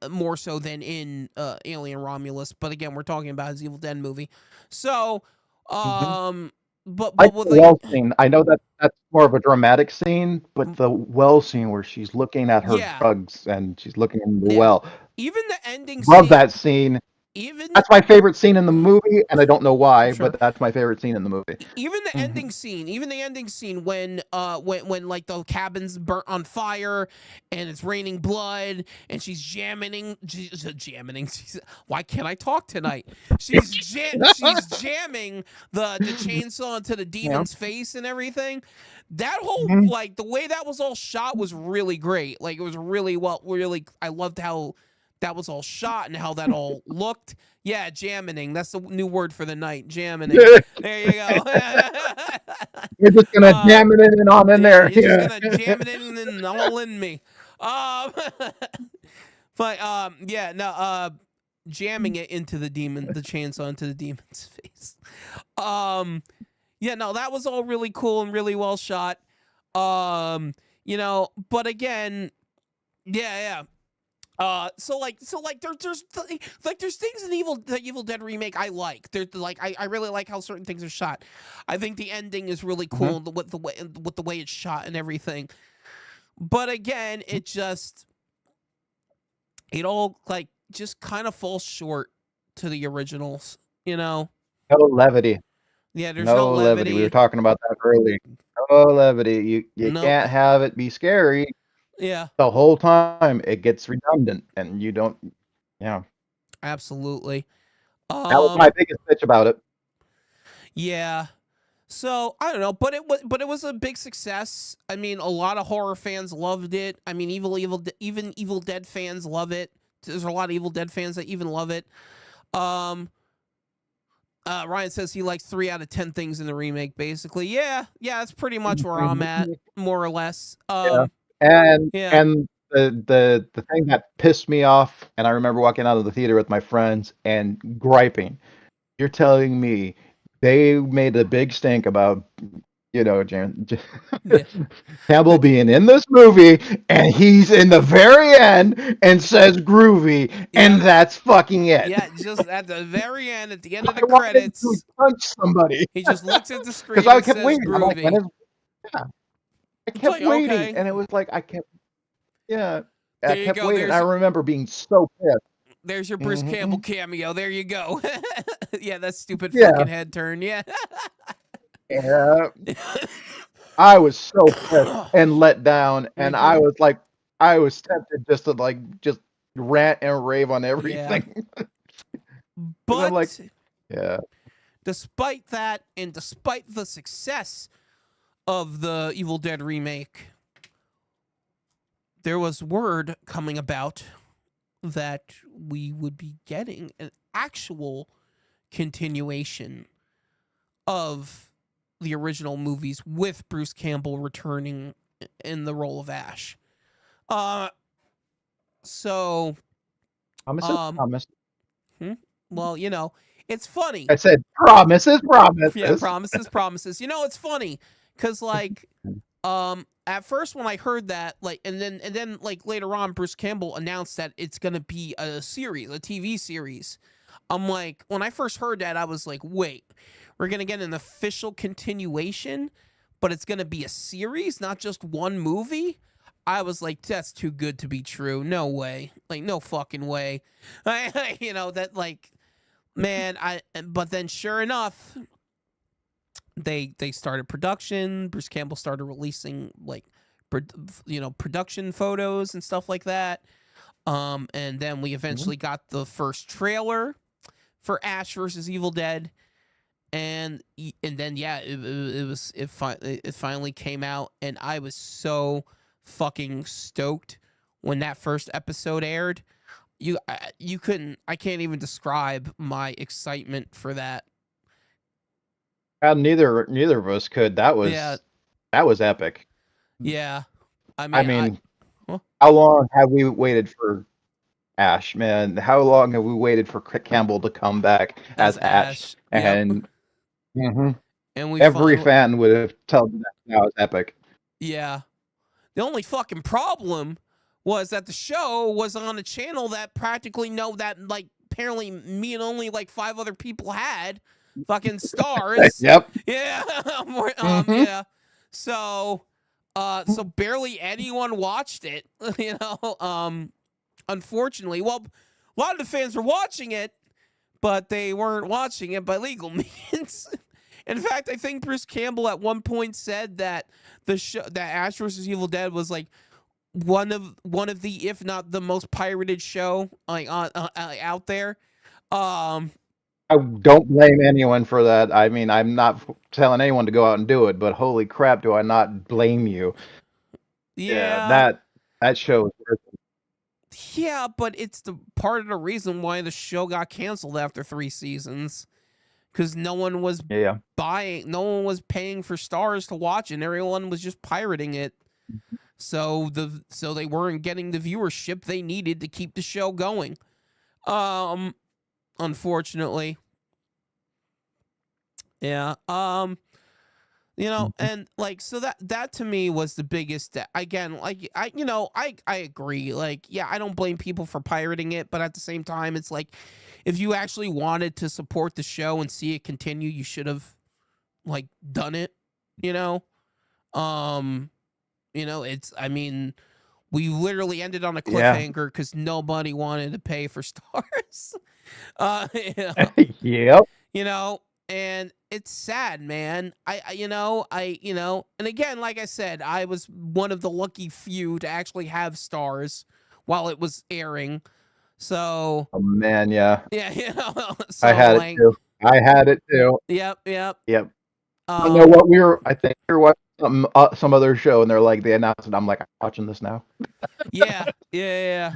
more so than in Alien Romulus. But again, we're talking about his Evil Dead movie. So, but
Like
with
the well scene. I know that that's more of a dramatic scene, but the well scene where she's looking at her
yeah,
drugs and she's looking in the
yeah,
well.
even the ending
Love
scene,
that scene.
even
That's my favorite scene in the movie, and I don't know why,
sure.
but that's my favorite scene in the movie.
Even the ending scene, when like the cabin's burnt on fire and it's raining blood and she's jamming. Why can't I talk tonight? She's jamming the chainsaw into the demon's face and everything. That whole like the way that was all shot was really great. Like it was really I loved how that was all shot and how that all looked. Yeah, jamining. That's the new word for the night. Jamining.
You're
There you go.
just gonna jam it in and on in
Yeah,
there.
you're just
Yeah.
gonna jam it in and all in me. Um, but yeah, no, jamming it into the chainsaw into the demon's face. Um, yeah, no, that was all really cool and really well shot. But again, yeah. There's things in the Evil Dead remake I like. There's like I really like how certain things are shot. I think the ending is really cool with the way it's shot and everything. But again, it all like just kind of falls short to the originals,
No levity.
Yeah, there's no levity.
We were talking about that earlier. No levity. You
No.
can't have it be scary
Yeah.
the whole time. It gets redundant, and you don't. Yeah.
Absolutely.
That was my biggest bitch about it.
Yeah. So I don't know, but it was a big success. I mean, a lot of horror fans loved it. I mean, even Evil Dead fans love it. There's a lot of Evil Dead fans that even love it. Ryan says he likes 3 out of 10 things in the remake. Basically, yeah, that's pretty much where I'm at, more or less.
And the thing that pissed me off, and I remember walking out of the theater with my friends and griping. You're telling me they made a big stink about, Campbell being in this movie, and he's in the very end and says groovy, and that's fucking it.
Yeah, just at the very end, at the end of the
I wanted
credits,
to punch somebody.
he just looks at the screen
Because I
and
kept
says
waiting. I'm like,
groovy.
I kept
like,
waiting,
okay.
and it was like I kept
There you
kept
go,
waiting. I remember being so pissed.
There's your Bruce Campbell cameo. There you go. Yeah, that stupid fucking head turn. Yeah.
Yeah. I was so pissed and let down, and I was tempted just to just rant and rave on everything.
But
I'm like, yeah.
Despite that, and despite the success of the Evil Dead remake, there was word coming about that we would be getting an actual continuation of the original movies with Bruce Campbell returning in the role of Ash.
So promise.
Well, it's funny.
I said promises.
Yeah, promises. It's funny because at first when I heard that, and then later on, Bruce Campbell announced that it's gonna be a TV series. I'm like, when I first heard that, I was like, wait, we're gonna get an official continuation, but it's gonna be a series, not just one movie. I was like, that's too good to be true. No way. No fucking way. But then sure enough, they started production. Bruce Campbell started releasing production photos and stuff like that. And then we eventually got the first trailer for Ash versus Evil Dead. And then it finally came out, and I was so fucking stoked when that first episode aired. I can't even describe my excitement for that.
Neither of us could. That was epic.
Yeah.
I mean, how long have we waited for Ash, man? How long have we waited for Campbell to come back as Ash? And
and
every fan would have told me that was epic.
Yeah. The only fucking problem was that the show was on a channel that practically apparently me and only 5 other people had fucking stars.
Yep.
Yeah. Yeah. So barely anyone watched it, unfortunately. Well, a lot of the fans were watching it, but they weren't watching it by legal means. In fact, I think Bruce Campbell at one point said that that Ash vs. Evil Dead was one of the, if not the most pirated show out there.
I don't blame anyone for that. I mean, I'm not telling anyone to go out and do it, but holy crap, do I not blame you?
Yeah,
that show is worth it.
Yeah, but it's the part of the reason why the show got canceled after 3 seasons, because no one was
Yeah.
no one was paying for stars to watch, and everyone was just pirating it. So they weren't getting the viewership they needed to keep the show going. Unfortunately. Yeah. And like, so that to me was the biggest, again, like, I agree. Like, yeah, I don't blame people for pirating it, but at the same time, it's like, if you actually wanted to support the show and see it continue, you should have, like, done it, you know? I mean, we literally ended on a
Yeah.
cliffhanger because nobody wanted to pay for stars. You know,
Yep.
and it's sad, man. And again, like I said, I was one of the lucky few to actually have stars while it was airing. So,
Oh man, yeah.
yeah,
I
so
had it
like,
too. I had it too.
yep.
Yep. I know
Um,
what I think we were watching some other show, and they're like, they announced it. I'm like, I'm watching this now.
yeah.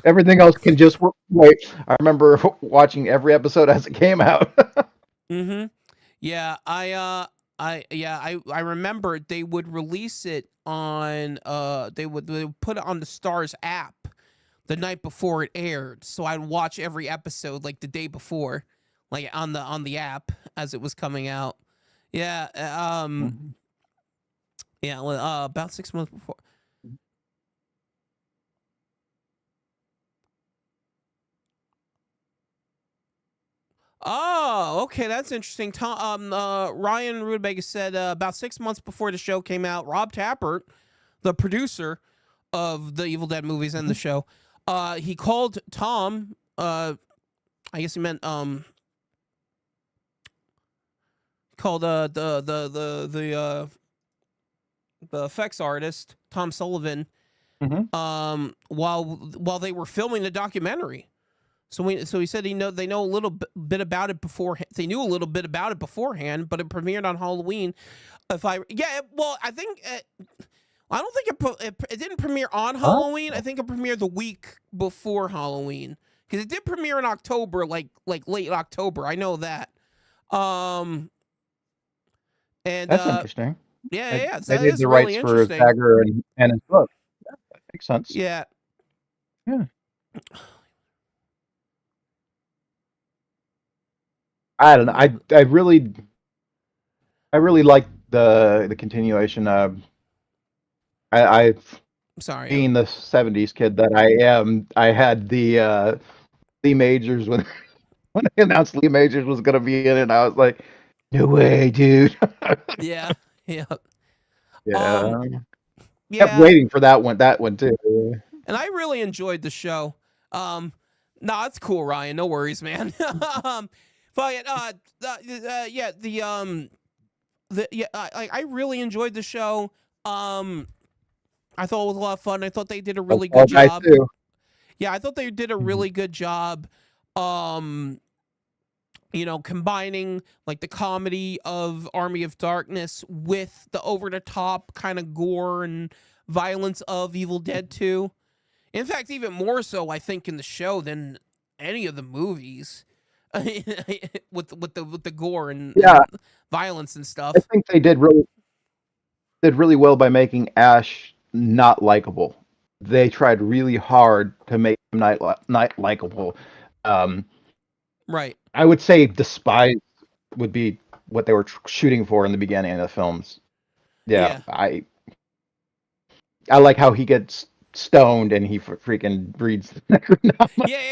Everything else can just wait. I remember watching every episode as it came out.
Mm-hmm. Yeah, I remember they would release it on they would put it on the Stars app the night before it aired. So I'd watch every episode like the day before, like on the app as it was coming out. Yeah, yeah, well, about 6 months before. Oh, okay, that's interesting. Ryan Rudebega said about 6 months before the show came out, Rob Tappert, the producer of the Evil Dead movies and the show, he called Tom. I guess he meant called the effects artist Tom Sullivan. While they were filming the documentary. So he said they know a little bit about it before. They knew a little bit about it beforehand, but it premiered on Halloween. I think I don't think it didn't premiere on Halloween. I think it premiered the week before Halloween, because it did premiere in October, like late October. I know that. And
That's interesting.
yeah.
They
That
did
is
the
really
rights for
interesting.
Dagger and his book. Yeah, that makes sense.
Yeah.
Yeah. I don't know. I really like the continuation. I've
Sorry.
being the '70s kid that I am, I had the Lee Majors when when they announced Lee Majors was gonna be in it. I was like, no way, dude.
Yeah. Yeah.
Yeah. Kept
Yeah.
waiting for that one too.
And I really enjoyed the show. No, it's cool, Ryan. No worries, man. But I really enjoyed the show. I thought it was a lot of fun. I thought they did a really good job.
Too.
Yeah, I thought they did a really good job. Combining like the comedy of Army of Darkness with the over the top kind of gore and violence of Evil Dead 2. In fact, even more so, I think, in the show than any of the movies, with the gore and violence and stuff.
I think they did really well by making Ash not likable. They tried really hard to make him not likable.
Right.
I would say despise would be what they were shooting for in the beginning of the films. Yeah. I like how he gets stoned and he freaking reads the Necronomicon.
Yeah.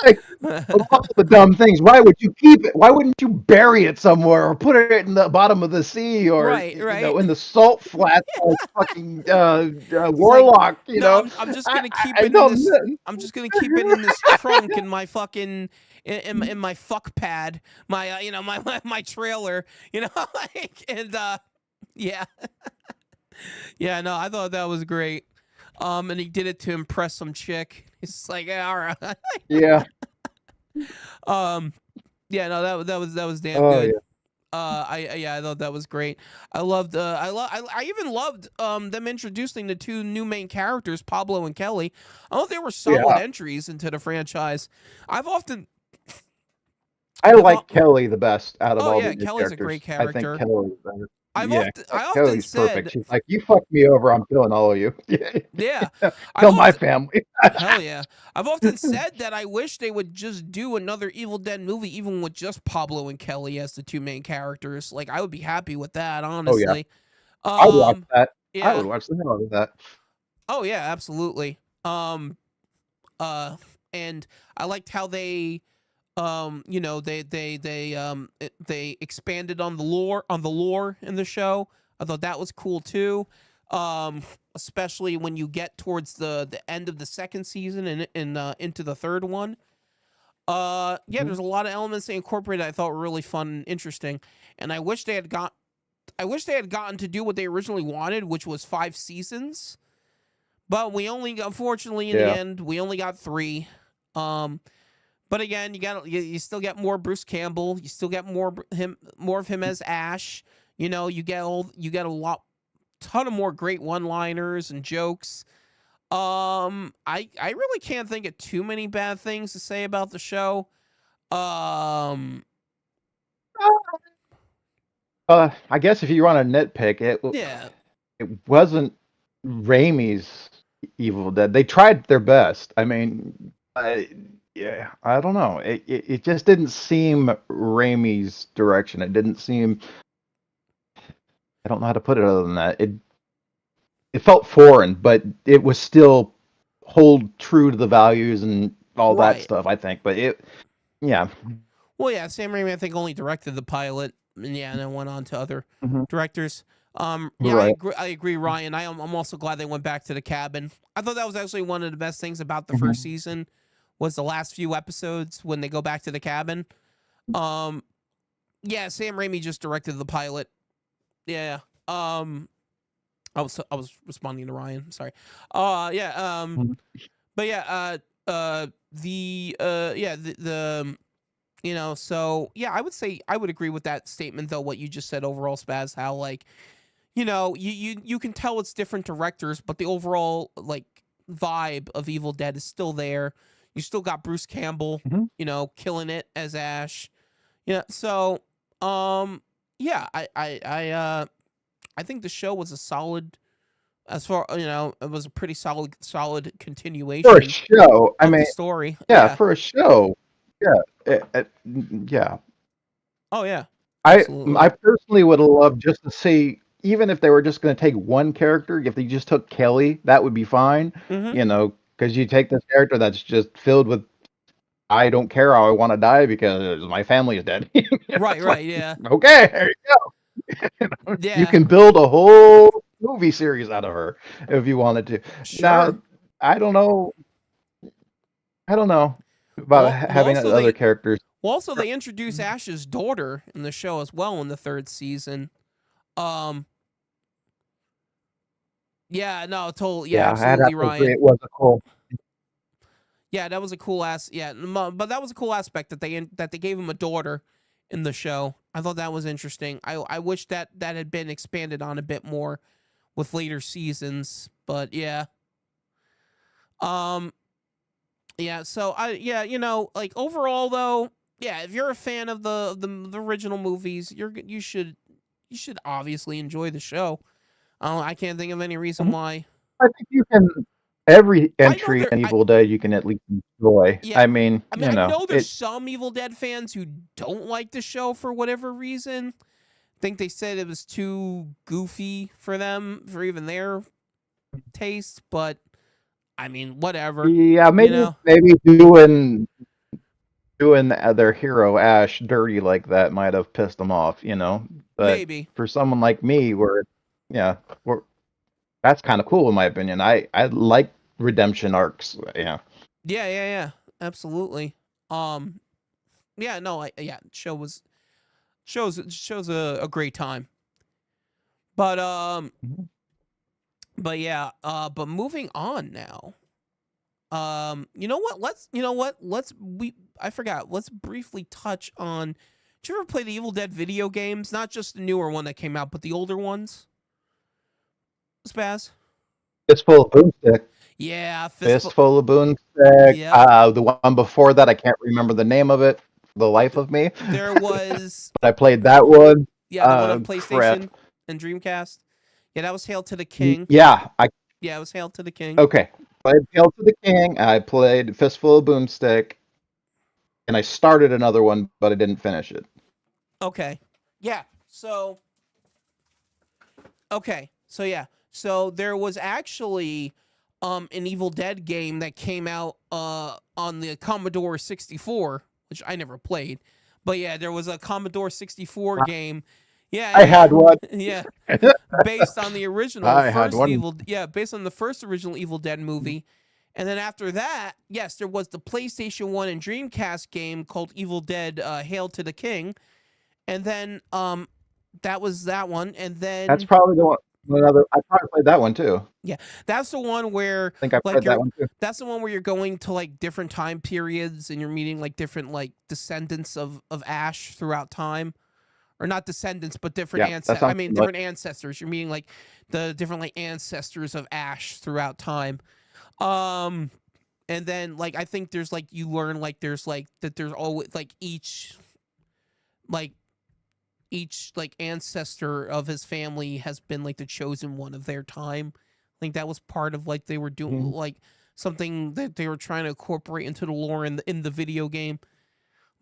Like, of all the dumb things, why would you keep it? Why wouldn't you bury it somewhere or put it in the bottom of the sea or in the salt flats like fucking Warlock?
Like, I'm just gonna keep it in this. I'm just gonna keep it in this trunk in my fucking in my fuck pad, my my trailer, yeah. Yeah, no, I thought that was great. And he did it to impress some chick. He's like, yeah, all right.
Yeah.
Yeah, no, that was damn good. I thought that was great. I even loved them introducing the two new main characters, Pablo and Kelly. I thought they were solid
Yeah,
entries into the franchise. I've often
I
I've
like
al-
Kelly the best out of
oh
all the
yeah,
new
Kelly's a great
characters. I think
character.
Kelly, yeah,
I often
Kelly's perfect.
said,
She's like, you fucked me over, I'm killing all of you.
yeah, I've
Kill my
often
family.
hell yeah. I've often said that I wish they would just do another Evil Dead movie, even with just Pablo and Kelly as the two main characters. Like I would be happy with that,
Oh yeah,
honestly.
I would watch that. I would
Yeah.
watch the hell out of that.
Oh yeah, absolutely. Uh, and I liked how they, they expanded on the lore in the show. I thought that was cool too. Especially when you get towards the end of the second season and into the third one. Yeah,
Mhm.
there's a lot of elements they incorporated I thought were really fun and interesting, and I wish they had gotten to do what they originally wanted, which was 5 seasons. But we only, unfortunately, in the
Yeah.
end, we only got 3. Um, but again, you still get more Bruce Campbell. You still get more of him as Ash. You get a ton of more great one-liners and jokes. I really can't think of too many bad things to say about the show. Um,
I guess if you want to nitpick,
yeah,
it wasn't Raimi's Evil Dead. They tried their best. I mean, yeah, I don't know. It just didn't seem Raimi's direction. It didn't seem. I don't know how to put it other than that. It felt foreign, but it was still hold true to the values and all that
right.
stuff. I think, but yeah.
Well, yeah, Sam Raimi, I think, only directed the pilot, and yeah, and then went on to other
Hmm.
directors. Yeah,
Right.
I agree, Ryan. I'm also glad they went back to the cabin. I thought that was actually one of the best things about the first
Hmm.
season was the last few episodes when they go back to the cabin. Um, yeah, Sam Raimi just directed the pilot. Yeah. I was responding to Ryan. Sorry. Yeah. But yeah. So yeah, I would say I would agree with that statement though. What you just said overall, Spaz, how like you can tell it's different directors, but the overall like vibe of Evil Dead is still there. You still got Bruce Campbell,
Hmm.
killing it as Ash. Yeah, so um yeah, I think the show was a solid as far it was a pretty solid
For a
continuation
show, I
of the
mean,
story.
yeah,
Yeah.
for a show, yeah, yeah.
Oh yeah.
I
Absolutely.
personally would have loved just to see, even if they were just going to take one character, if they just took Kelly, that would be fine,
Mhm.
because you take this character that's just filled with, I don't care how I want to die because my family is dead.
Right,
It's like,
right, yeah.
okay, there you go. You
Yeah.
can build a whole movie series out of her if you wanted to.
Sure.
Now, I don't know. I don't know about
Well, well
having
also
other
they
characters.
well, also they introduce Ash's daughter in the show as well in the third season. Um yeah, no, totally. Yeah,
Yeah, I'd
absolutely,
have to agree.
Ryan.
It was a cool.
Yeah, that was a cool but that was a cool aspect that they gave him a daughter in the show. I thought that was interesting. I wish that had been expanded on a bit more with later seasons, but yeah. Um yeah, so like overall though, yeah, if you're a fan of the original movies, you should obviously enjoy the show. I can't think of any reason
Mhm.
why.
I think you can every
I know
entry
there
in
I
Evil Dead you can at least enjoy.
Yeah,
I mean,
I mean, I know there's some Evil Dead fans who don't like the show for whatever reason. Think they said it was too goofy for them, for even their taste, but I mean, whatever,
yeah,
you
maybe
know?
doing their hero Ash dirty like that might have pissed them off. But
Maybe.
for someone like me, yeah, where that's kind of cool in my opinion. I like redemption arcs. Yeah.
Yeah, yeah, yeah. Absolutely. Um, yeah, no, shows a great time. But
Mhm.
but moving on now. You know what? Let's you know what? Let's we I forgot. Let's briefly touch on Did you ever play the Evil Dead video games? Not just the newer one that came out, but the older ones. Spaz.
Fistful of Boomstick.
Yeah,
Fistful of Boomstick.
Yep.
The one before that, I can't remember the name of it. The life of me.
There was.
But I played that one.
Yeah, the one on PlayStation
Crap.
and Dreamcast. Yeah, that was Hail to the King.
Yeah,
Yeah, it was Hail to the King.
okay. Played Hail to the King. I played Fistful of Boomstick, and I started another one, but I didn't finish it.
Okay. Yeah. So. Okay. So yeah. So there was actually an Evil Dead game that came out on the Commodore 64, which I never played. But yeah, there was a Commodore 64 game. Yeah,
I had one.
Yeah, based on the original based on the first original Evil Dead movie. And then after that, yes, there was the PlayStation 1 and Dreamcast game called Evil Dead Hail to the King. And then that was that one. And then
that's probably the one. I probably played that one too.
Yeah, that's the one where
I think I played that one too.
That's the one where you're going to like different time periods and you're meeting like different like descendants of Ash throughout time, or not descendants but different ancestors. I mean, different ancestors. You're meeting like the different like ancestors of Ash throughout time. And then like I think there's like you learn like there's like that there's always like each ancestor of his family has been like the chosen one of their time. I think that was part of like they were doing like something that they were trying to incorporate into the lore in the video game.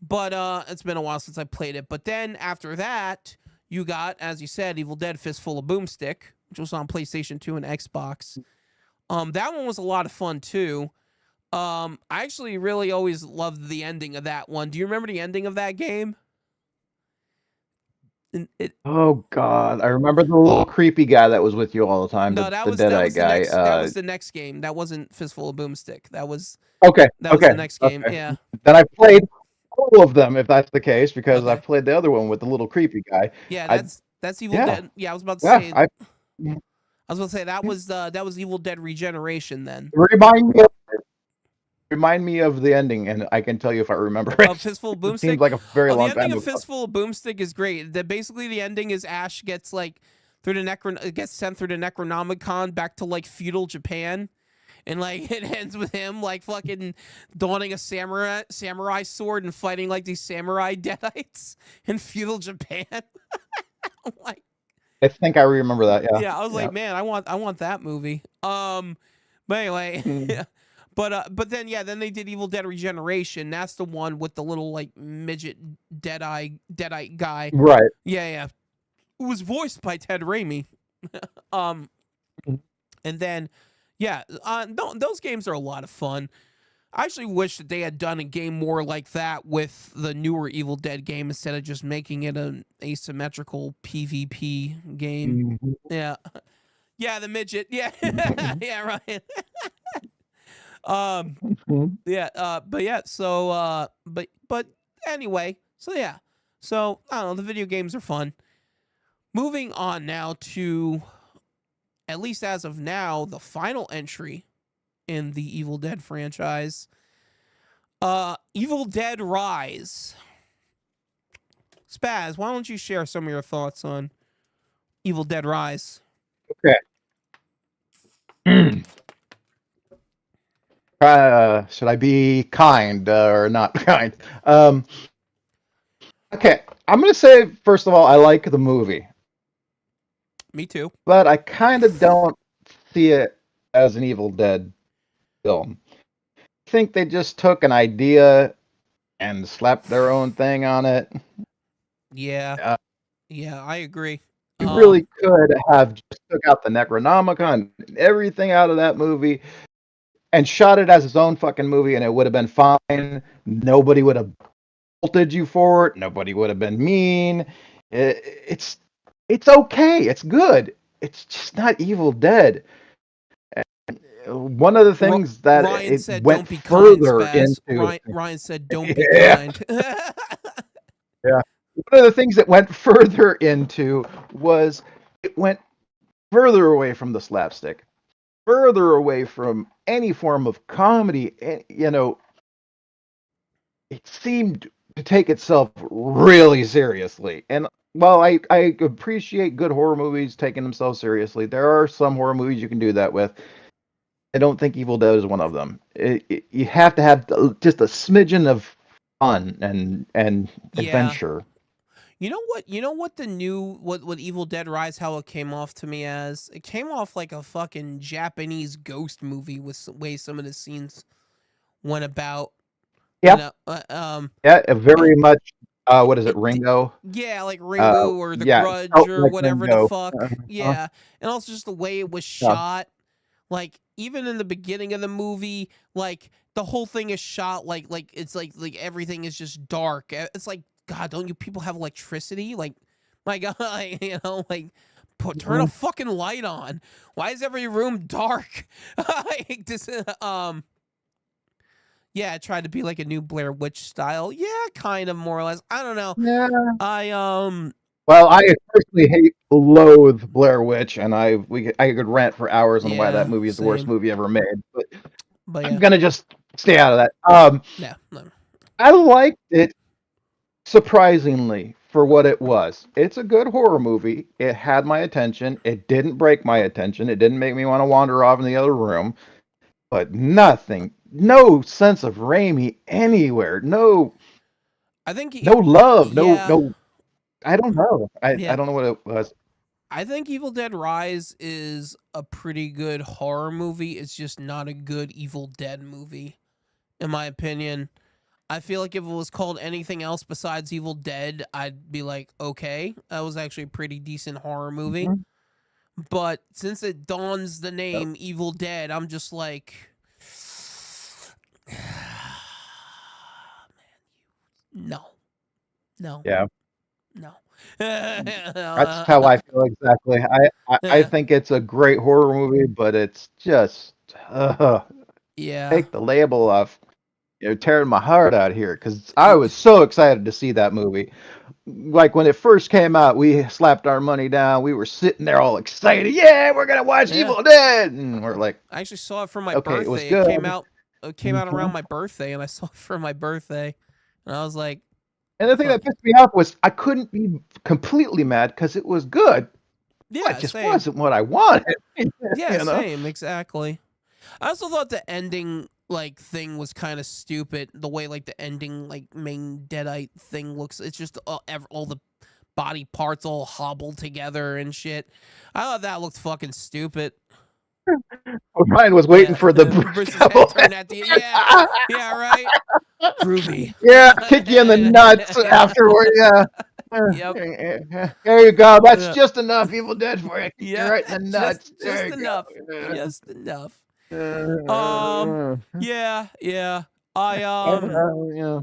But it's been a while since I played it. But then after that, you got, as you said, Evil Dead Fistful of Boomstick, which was on PlayStation 2 and Xbox. That one was a lot of fun too. I actually really always loved the ending of that one. Do you remember the ending of that game?
Oh God, I remember the little creepy guy that was with you all the time.
No, that was the next game. That wasn't Fistful of Boomstick. That was
okay.
That was the next game.
Okay.
Yeah.
Then I played all of them, if that's the case, because I played the other one with the little creepy guy.
Yeah, that's Evil Dead. Yeah, I was about to say. I was about to say that was Evil Dead Regeneration. Then
remind me of the ending, and I can tell you if I remember it.
Fistful of Boomstick. It
seems like a very long time.
The ending of Fistful of Boomstick is great. Basically the ending is Ash gets like gets sent through the Necronomicon back to like feudal Japan, and like it ends with him like fucking donning a samurai sword and fighting like these samurai deadites in feudal Japan. Like,
I think I remember that. Yeah.
Yeah, I was like, man, I want that movie. But anyway. Yeah. But then then they did Evil Dead Regeneration. That's the one with the little like midget deadite guy.
Right.
Yeah. Who was voiced by Ted Raimi. And then those games are a lot of fun. I actually wish that they had done a game more like that with the newer Evil Dead game instead of just making it an asymmetrical PvP game.
Mm-hmm.
Yeah. Yeah, the midget. Yeah. Yeah, right. But anyway, so yeah. So I don't know, the video games are fun. Moving on now to, at least as of now, the final entry in the Evil Dead franchise. Evil Dead Rise. Spaz, why don't you share some of your thoughts on Evil Dead Rise?
Okay. Should I be kind or not kind? Okay, I'm gonna say first of all, I like the movie.
Me too.
But I kind of don't see it as an Evil Dead film. I think they just took an idea and slapped their own thing on it.
Yeah. Yeah, I agree.
You really could have just took out the Necronomicon and everything out of that movie and shot it as its own fucking movie, and it would have been fine. Nobody would have bolted you for it. Nobody would have been mean. It's okay. It's good. It's just not Evil Dead. And one of the things that
Ryan said,
went
don't be
further
kind,
into
Ryan said, "Don't be kind."
Yeah. One of the things that went further into was it went further away from the slapstick, further away from any form of comedy. You know, it seemed to take itself really seriously. And while I appreciate good horror movies taking themselves seriously, there are some horror movies you can do that with. I don't think Evil Dead is one of them. You have to have just a smidgen of fun and
Yeah.
adventure.
You know what? You know what the new what Evil Dead Rise how it came off to me as? It came off like a fucking Japanese ghost movie with way some of the scenes went about. You
Yeah,
know,
yeah,
and
very much. What is it,
it
Ringo?
yeah, like Ringu or The
Yeah,
Grudge
felt
or
like
whatever the
Ringo.
fuck.
Uh,
Yeah, and also just the way it was
yeah,
shot. Like even in the beginning of the movie, like the whole thing is shot like it's like everything is just dark. It's like God, don't you people have electricity? Like my God, you know, like turn a
mhm.
fucking light on. Why is every room dark? Like, this, yeah, it tried to be like a new Blair Witch style. Yeah, kind of more or less. I don't know.
Yeah.
I
Well, I personally loathe Blair Witch, and I could rant for hours on why that
yeah,
movie is the worst
same.
movie ever made. But
But
I'm
yeah,
gonna just stay out of that.
yeah, no.
I liked it surprisingly for what it was. It's a good horror movie. It had my attention. It didn't break my attention. It didn't make me want to wander off in the other room. But nothing, no sense of Raimi anywhere. No,
I think
no love. No,
yeah,
no. I don't know. I
yeah.
don't know what it was.
I think Evil Dead Rise is a pretty good horror movie. It's just not a good Evil Dead movie, in my opinion. I feel like if it was called anything else besides Evil Dead, I'd be like, okay, that was actually a pretty decent horror movie.
Mhm.
But since it dons the
Yep.
name Evil Dead, I'm just like, no, no,
Yeah.
no.
That's how I feel exactly. I think it's a great horror movie, but it's just
Yeah.
take the label off. You're tearing my heart out here because I was so excited to see that movie. Like when it first came out, we slapped our money down. We were sitting there all excited. Yeah, we're gonna watch
Yeah.
Evil Dead, and we're like,
I actually saw it for my
okay, it was
birthday. It
good.
came out. It came out around
Mhm.
my birthday, and I saw it for my birthday, and I was like,
And the thing that
"Fuck
pissed me off was I couldn't be completely mad because it was good, but it
yeah,
just
same.
wasn't what I wanted.
Yeah,
You know?
same. Exactly." I also thought the ending like thing was kind of stupid. The way like the ending like main Deadite thing looks. It's just all the body parts all hobbled together and shit. I thought that looked fucking stupid.
Ryan was waiting
Yeah,
for the
Bruce's head turned at the yeah, yeah, right. Groovy.
yeah, kick you in the nuts afterward. Yeah.
Yep.
There you go. That's
Yeah.
just enough Evil Dead for you. Kick you
Yeah.
right in the nuts. There
Just
you
enough.
go.
Just enough. Um.
Uh,
Yeah. Yeah. I
yeah.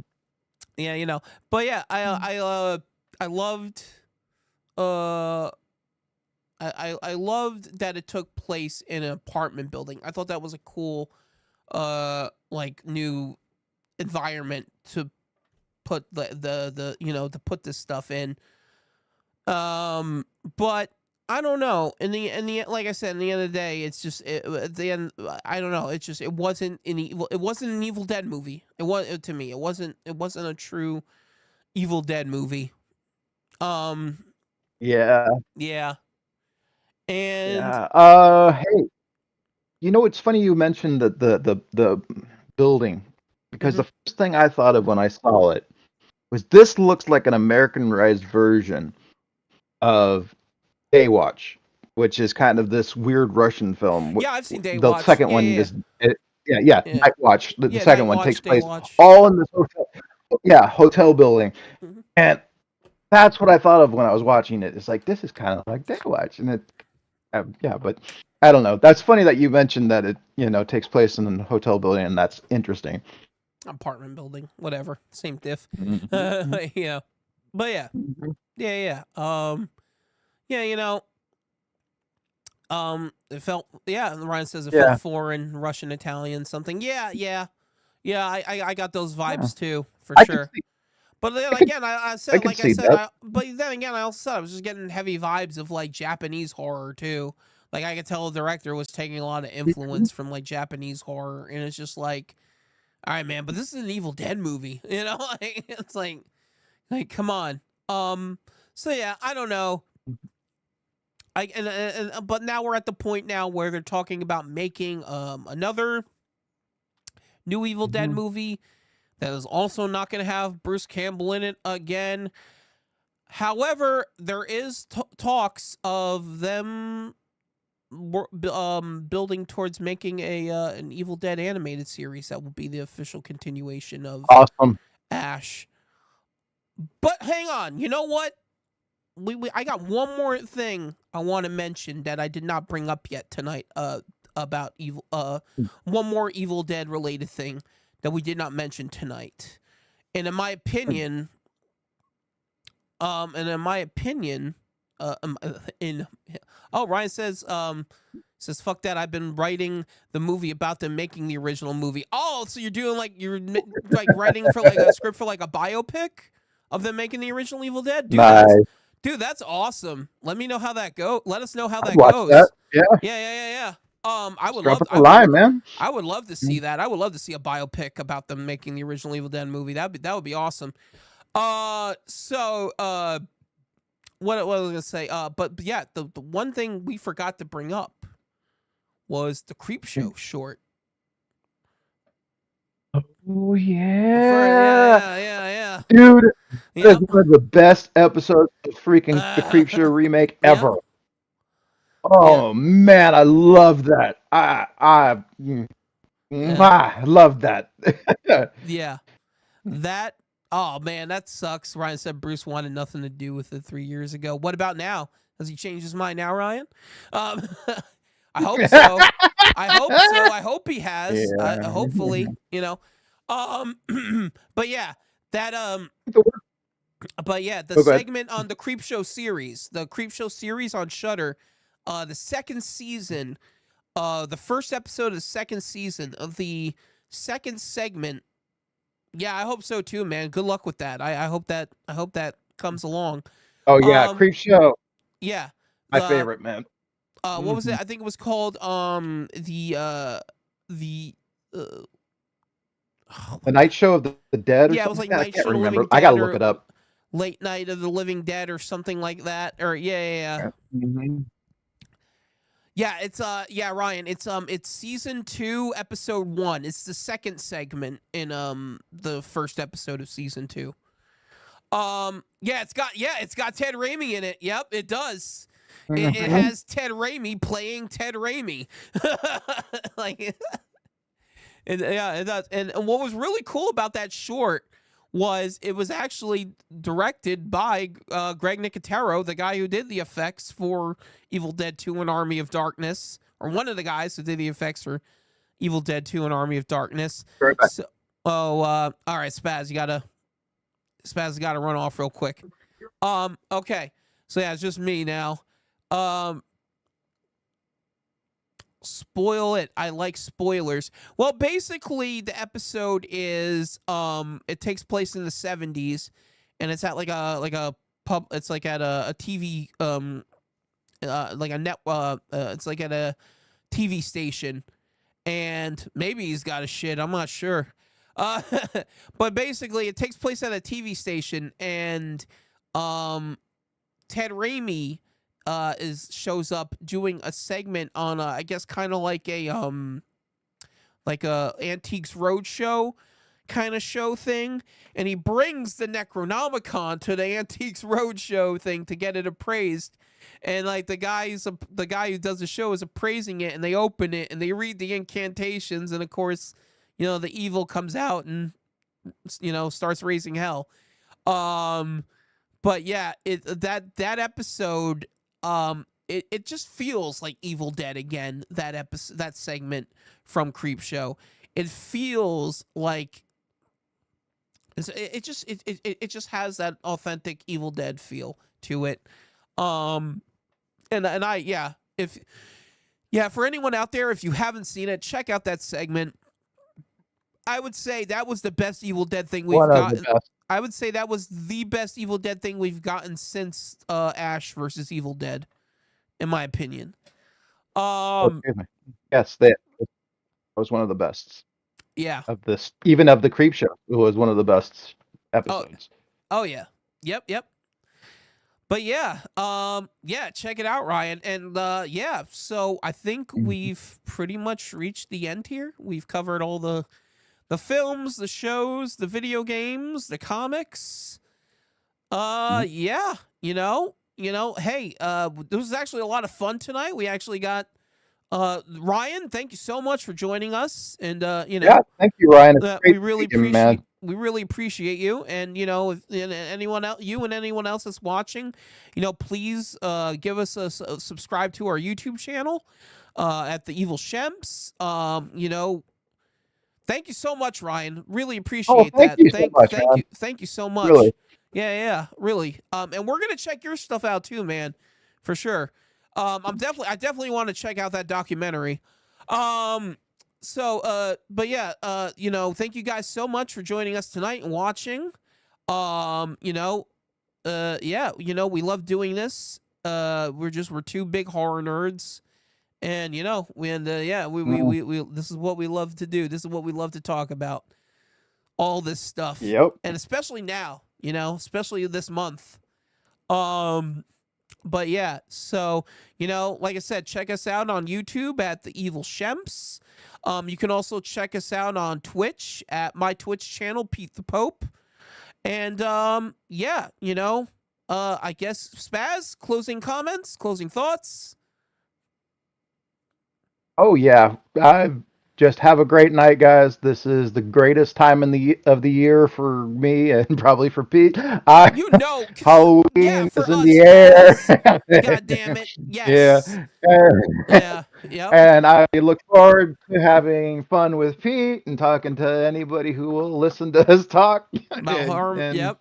Yeah. You know. But yeah. I loved. Uh. I loved that it took place in an apartment building. I thought that was a cool. Like new environment to put the you know to put this stuff in. But I don't know. In the like I said, in the end of the day, it's just at the end. I don't know. It's just it wasn't an evil. It wasn't an Evil Dead movie. It was to me. It wasn't. It wasn't a true Evil Dead movie. Um.
Yeah.
Yeah. And
Yeah. Hey, it's funny you mentioned the building because
mhm.
the first thing I thought of when I saw it was this looks like an Americanized version of Baywatch, which is kind of this weird Russian film.
Yeah, I've seen
The
Daywatch.
second
Yeah.
one
Yeah.
is yeah,
Yeah.
Night Watch. The
Yeah.
second
Night
one takes
Watch.
place
Daywatch.
all in this hotel building,
Mhm.
and that's what I thought of when I was watching it. It's like this is kind of like Baywatch, and yeah, but I don't know. That's funny that you mentioned that it takes place in a hotel building, and that's interesting.
Apartment building. Whatever. Same diff.
Mhm,
Yeah. But yeah.
mhm.
Yeah. Yeah. Yeah. It felt yeah. Ryan says it felt
Yeah,
foreign, Russian, Italian, something. Yeah, yeah, yeah. I got those
yeah.
vibes too, for
I could
sure.
see,
But then
I could,
again, I
I
said,
could
like I
see
said,
that.
but then again, I also said I was just getting heavy vibes of like Japanese horror too. Like I could tell the director was taking a lot of
Mhm.
influence from like Japanese horror, and it's just like all right, man, but this is an Evil Dead movie, you know? Like, it's like, come on. So yeah, I don't know. But now we're at the point now where they're talking about making another new Evil Dead
Mhm.
movie that is also not going to have Bruce Campbell in it again. However, there is talks of them building towards making a an Evil Dead animated series that will be the official continuation of
Awesome.
Ash. But hang on, you know what? I got one more thing I want to mention that I did not bring up yet tonight. About evil. One more Evil Dead related thing that we did not mention tonight. And in my opinion, and in my opinion, in Ryan says fuck that. I've been writing the movie about them making the original movie. Oh, so you're doing like writing for like a script for like a biopic of them making the original Evil Dead, dude.
Nice.
That's awesome. Let me know how that go. Let us know how
I'd
that
watch
goes.
that. Yeah.
Yeah. I would
Drop
love.
us a line, man.
I would love to see that. I would love to see a biopic about them making the original Evil Dead movie. That would be awesome. So what was I gonna say? But yeah, the one thing we forgot to bring up was the Creepshow short.
Oh
Yeah.
dude.
Yep.
That's one of the best episodes of freaking the Creepshow remake ever.
Yep.
Oh man, I love that. I love that.
Yeah. That. Oh man, that sucks. Ryan said Bruce wanted nothing to do with it 3 years ago. What about now? Has he changed his mind now, Ryan? I hope so. I hope he has.
Yeah.
Hopefully, you know. But yeah, that But yeah, the
Oh, go ahead.
segment on the Creepshow series on Shudder, the second season, the first episode of the second season of the second segment. Yeah, I hope so too, man. Good luck with that. I hope that comes along.
Oh yeah, Creepshow,
Yeah.
my
The
favorite, man.
what was it?
Mhm.
I think it was called the
The Night Show of the Dead or
yeah, it was
something
like
like that. I
Night
can't
Show of the
remember.
Living
I
Dead
gotta look
or
it up.
Late Night of the Living Dead or something like that. Or yeah.
Mhm.
Yeah, it's Ryan, it's season 2, episode 1. It's the second segment in the first episode of season 2. Yeah, it's got Ted Raimi in it. Yep, it does. It
Mhm.
has Ted Raimi playing Ted Raimi. Like yeah, it does. And what was really cool about that short was it was actually directed by Greg Nicotero, the guy who did the effects for Evil Dead 2 and Army of Darkness, or one of the guys who did the effects for Evil Dead 2 and Army of Darkness.
Right back.
So, all right, Spaz, gotta run off real quick. Okay. So yeah, it's just me now. Spoil it. I like spoilers. Well, basically the episode is it takes place in the 70s and it's at like a pub, it's like at a TV like a net it's like at a TV station, and maybe he's got a shit, I'm not sure. Uh but basically it takes place at a TV station, and Ted Raimi shows up doing a segment on I guess kind of like a Antiques Roadshow kind of show thing, and he brings the Necronomicon to the Antiques Roadshow thing to get it appraised. And like the guy who does the show is appraising it, and they open it and they read the incantations, and of course, the evil comes out and starts raising hell. But yeah, that episode, it just feels like Evil Dead again. That segment from Creepshow, it feels like it just has that authentic Evil Dead feel to it. And I for anyone out there, if you haven't seen it, check out that segment. I would say that was the best Evil Dead thing we've gotten. I would say that was the best Evil Dead thing we've gotten since Ash versus Evil Dead, in my opinion.
Excuse me. Yes, that was one of the best.
Yeah.
of this, even of the Creep Show. It was one of the best episodes.
Oh yeah. Yep. But yeah, yeah, check it out, Ryan. And yeah, so I think
Mhm.
we've pretty much reached the end here. We've covered all the films, the shows, the video games, the comics.
Mhm.
Yeah, hey, this was actually a lot of fun tonight. We actually got Ryan, thank you so much for joining us. And
Yeah, thank you, Ryan. It's great
we
to
really
meet you, man.
appreciate you. And if anyone else, you and anyone else that's watching, please give us a subscribe to our YouTube channel at the Evil Shemps. Thank you so much, Ryan. Really
Oh,
appreciate
thank
that.
you so much, man.
Thank you so much.
Really.
Yeah, really. And we're gonna check your stuff out too, man, for sure. I definitely want to check out that documentary. Um, but yeah, thank you guys so much for joining us tonight and watching. Yeah, we love doing this. We're two big horror nerds. And yeah,
Mm.
we this is what we love to do. This is what we love to talk about. All this stuff.
Yep.
And especially now, especially this month. But yeah, so like I said, check us out on YouTube at the Evil Shemps. You can also check us out on Twitch at my Twitch channel, Pete the Pope. And yeah, I guess Spaz, closing comments, closing thoughts.
Oh yeah. I just have a great night, guys. This is the greatest time of the year for me and probably for Pete.
You know, yeah,
Halloween
for
is in
us,
the
Spaz.
air.
God damn it.
Yeah.
Yes.
And,
Yeah. Yep.
and I look forward to having fun with Pete and talking to anybody who will listen to us talk.
About horror.
And
Yep.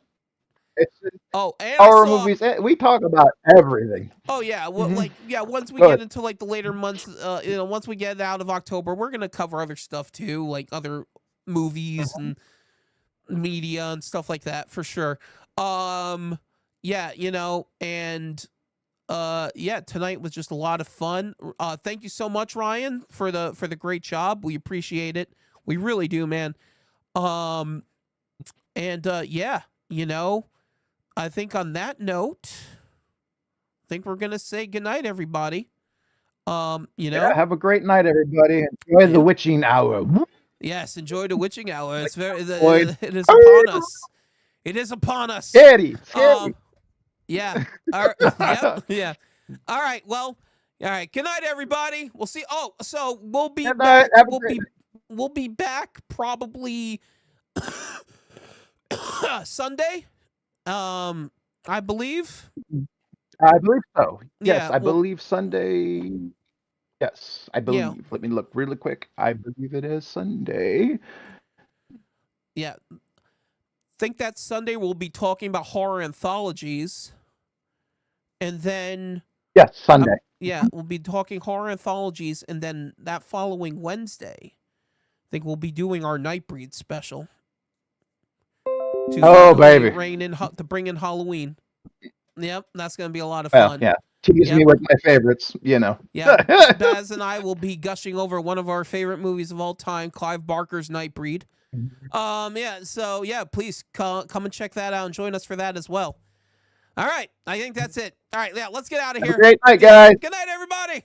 it's
Oh, and I
horror
saw.
movies. We talk about everything.
Oh yeah, well,
Hmm.
once we
Go
get
ahead.
into like the later months, once we get out of October, we're gonna cover other stuff too, like other movies and media and stuff like that for sure. Um, yeah, and yeah, tonight was just a lot of fun. Thank you so much, Ryan, for the great job. We appreciate it. We really do, man. Um, and yeah, I think on that note, I think we're gonna say goodnight, everybody.
Yeah, have a great night, everybody. Enjoy the
Yeah.
witching hour.
Yes, enjoy the witching hour. It's very
Boyd.
it is upon us. It is upon us.
Scary,
Um,
scary.
yeah. All right. Yep. Yeah. All right. Well. All right. Good night, everybody. We'll see. Oh, so we'll be
Good night.
back.
Have a great
We'll be back probably Sunday. I believe.
I believe so. Yes,
Yeah.
I
Well.
believe Sunday. Yes, I
Yeah.
believe. Let me look really quick. I believe it is Sunday.
Yeah. Think that Sunday we'll be talking about horror anthologies, and then
Yes, Sunday.
yeah, we'll be talking horror anthologies, and then that following Wednesday, I think we'll be doing our Nightbreed special to
Oh,
finally
baby.
to bring in Halloween. Yep, that's gonna be a lot of
Well,
fun.
yeah. Tease
Yep.
me with my favorites, you know.
Yeah, Spaz and I will be gushing over one of our favorite movies of all time, Clive Barker's Nightbreed. Yeah, so yeah, please come and check that out and join us for that as well. All right, I think that's it. All right, yeah, let's get out of
Have a
here.
great night, guys.
Good night, everybody.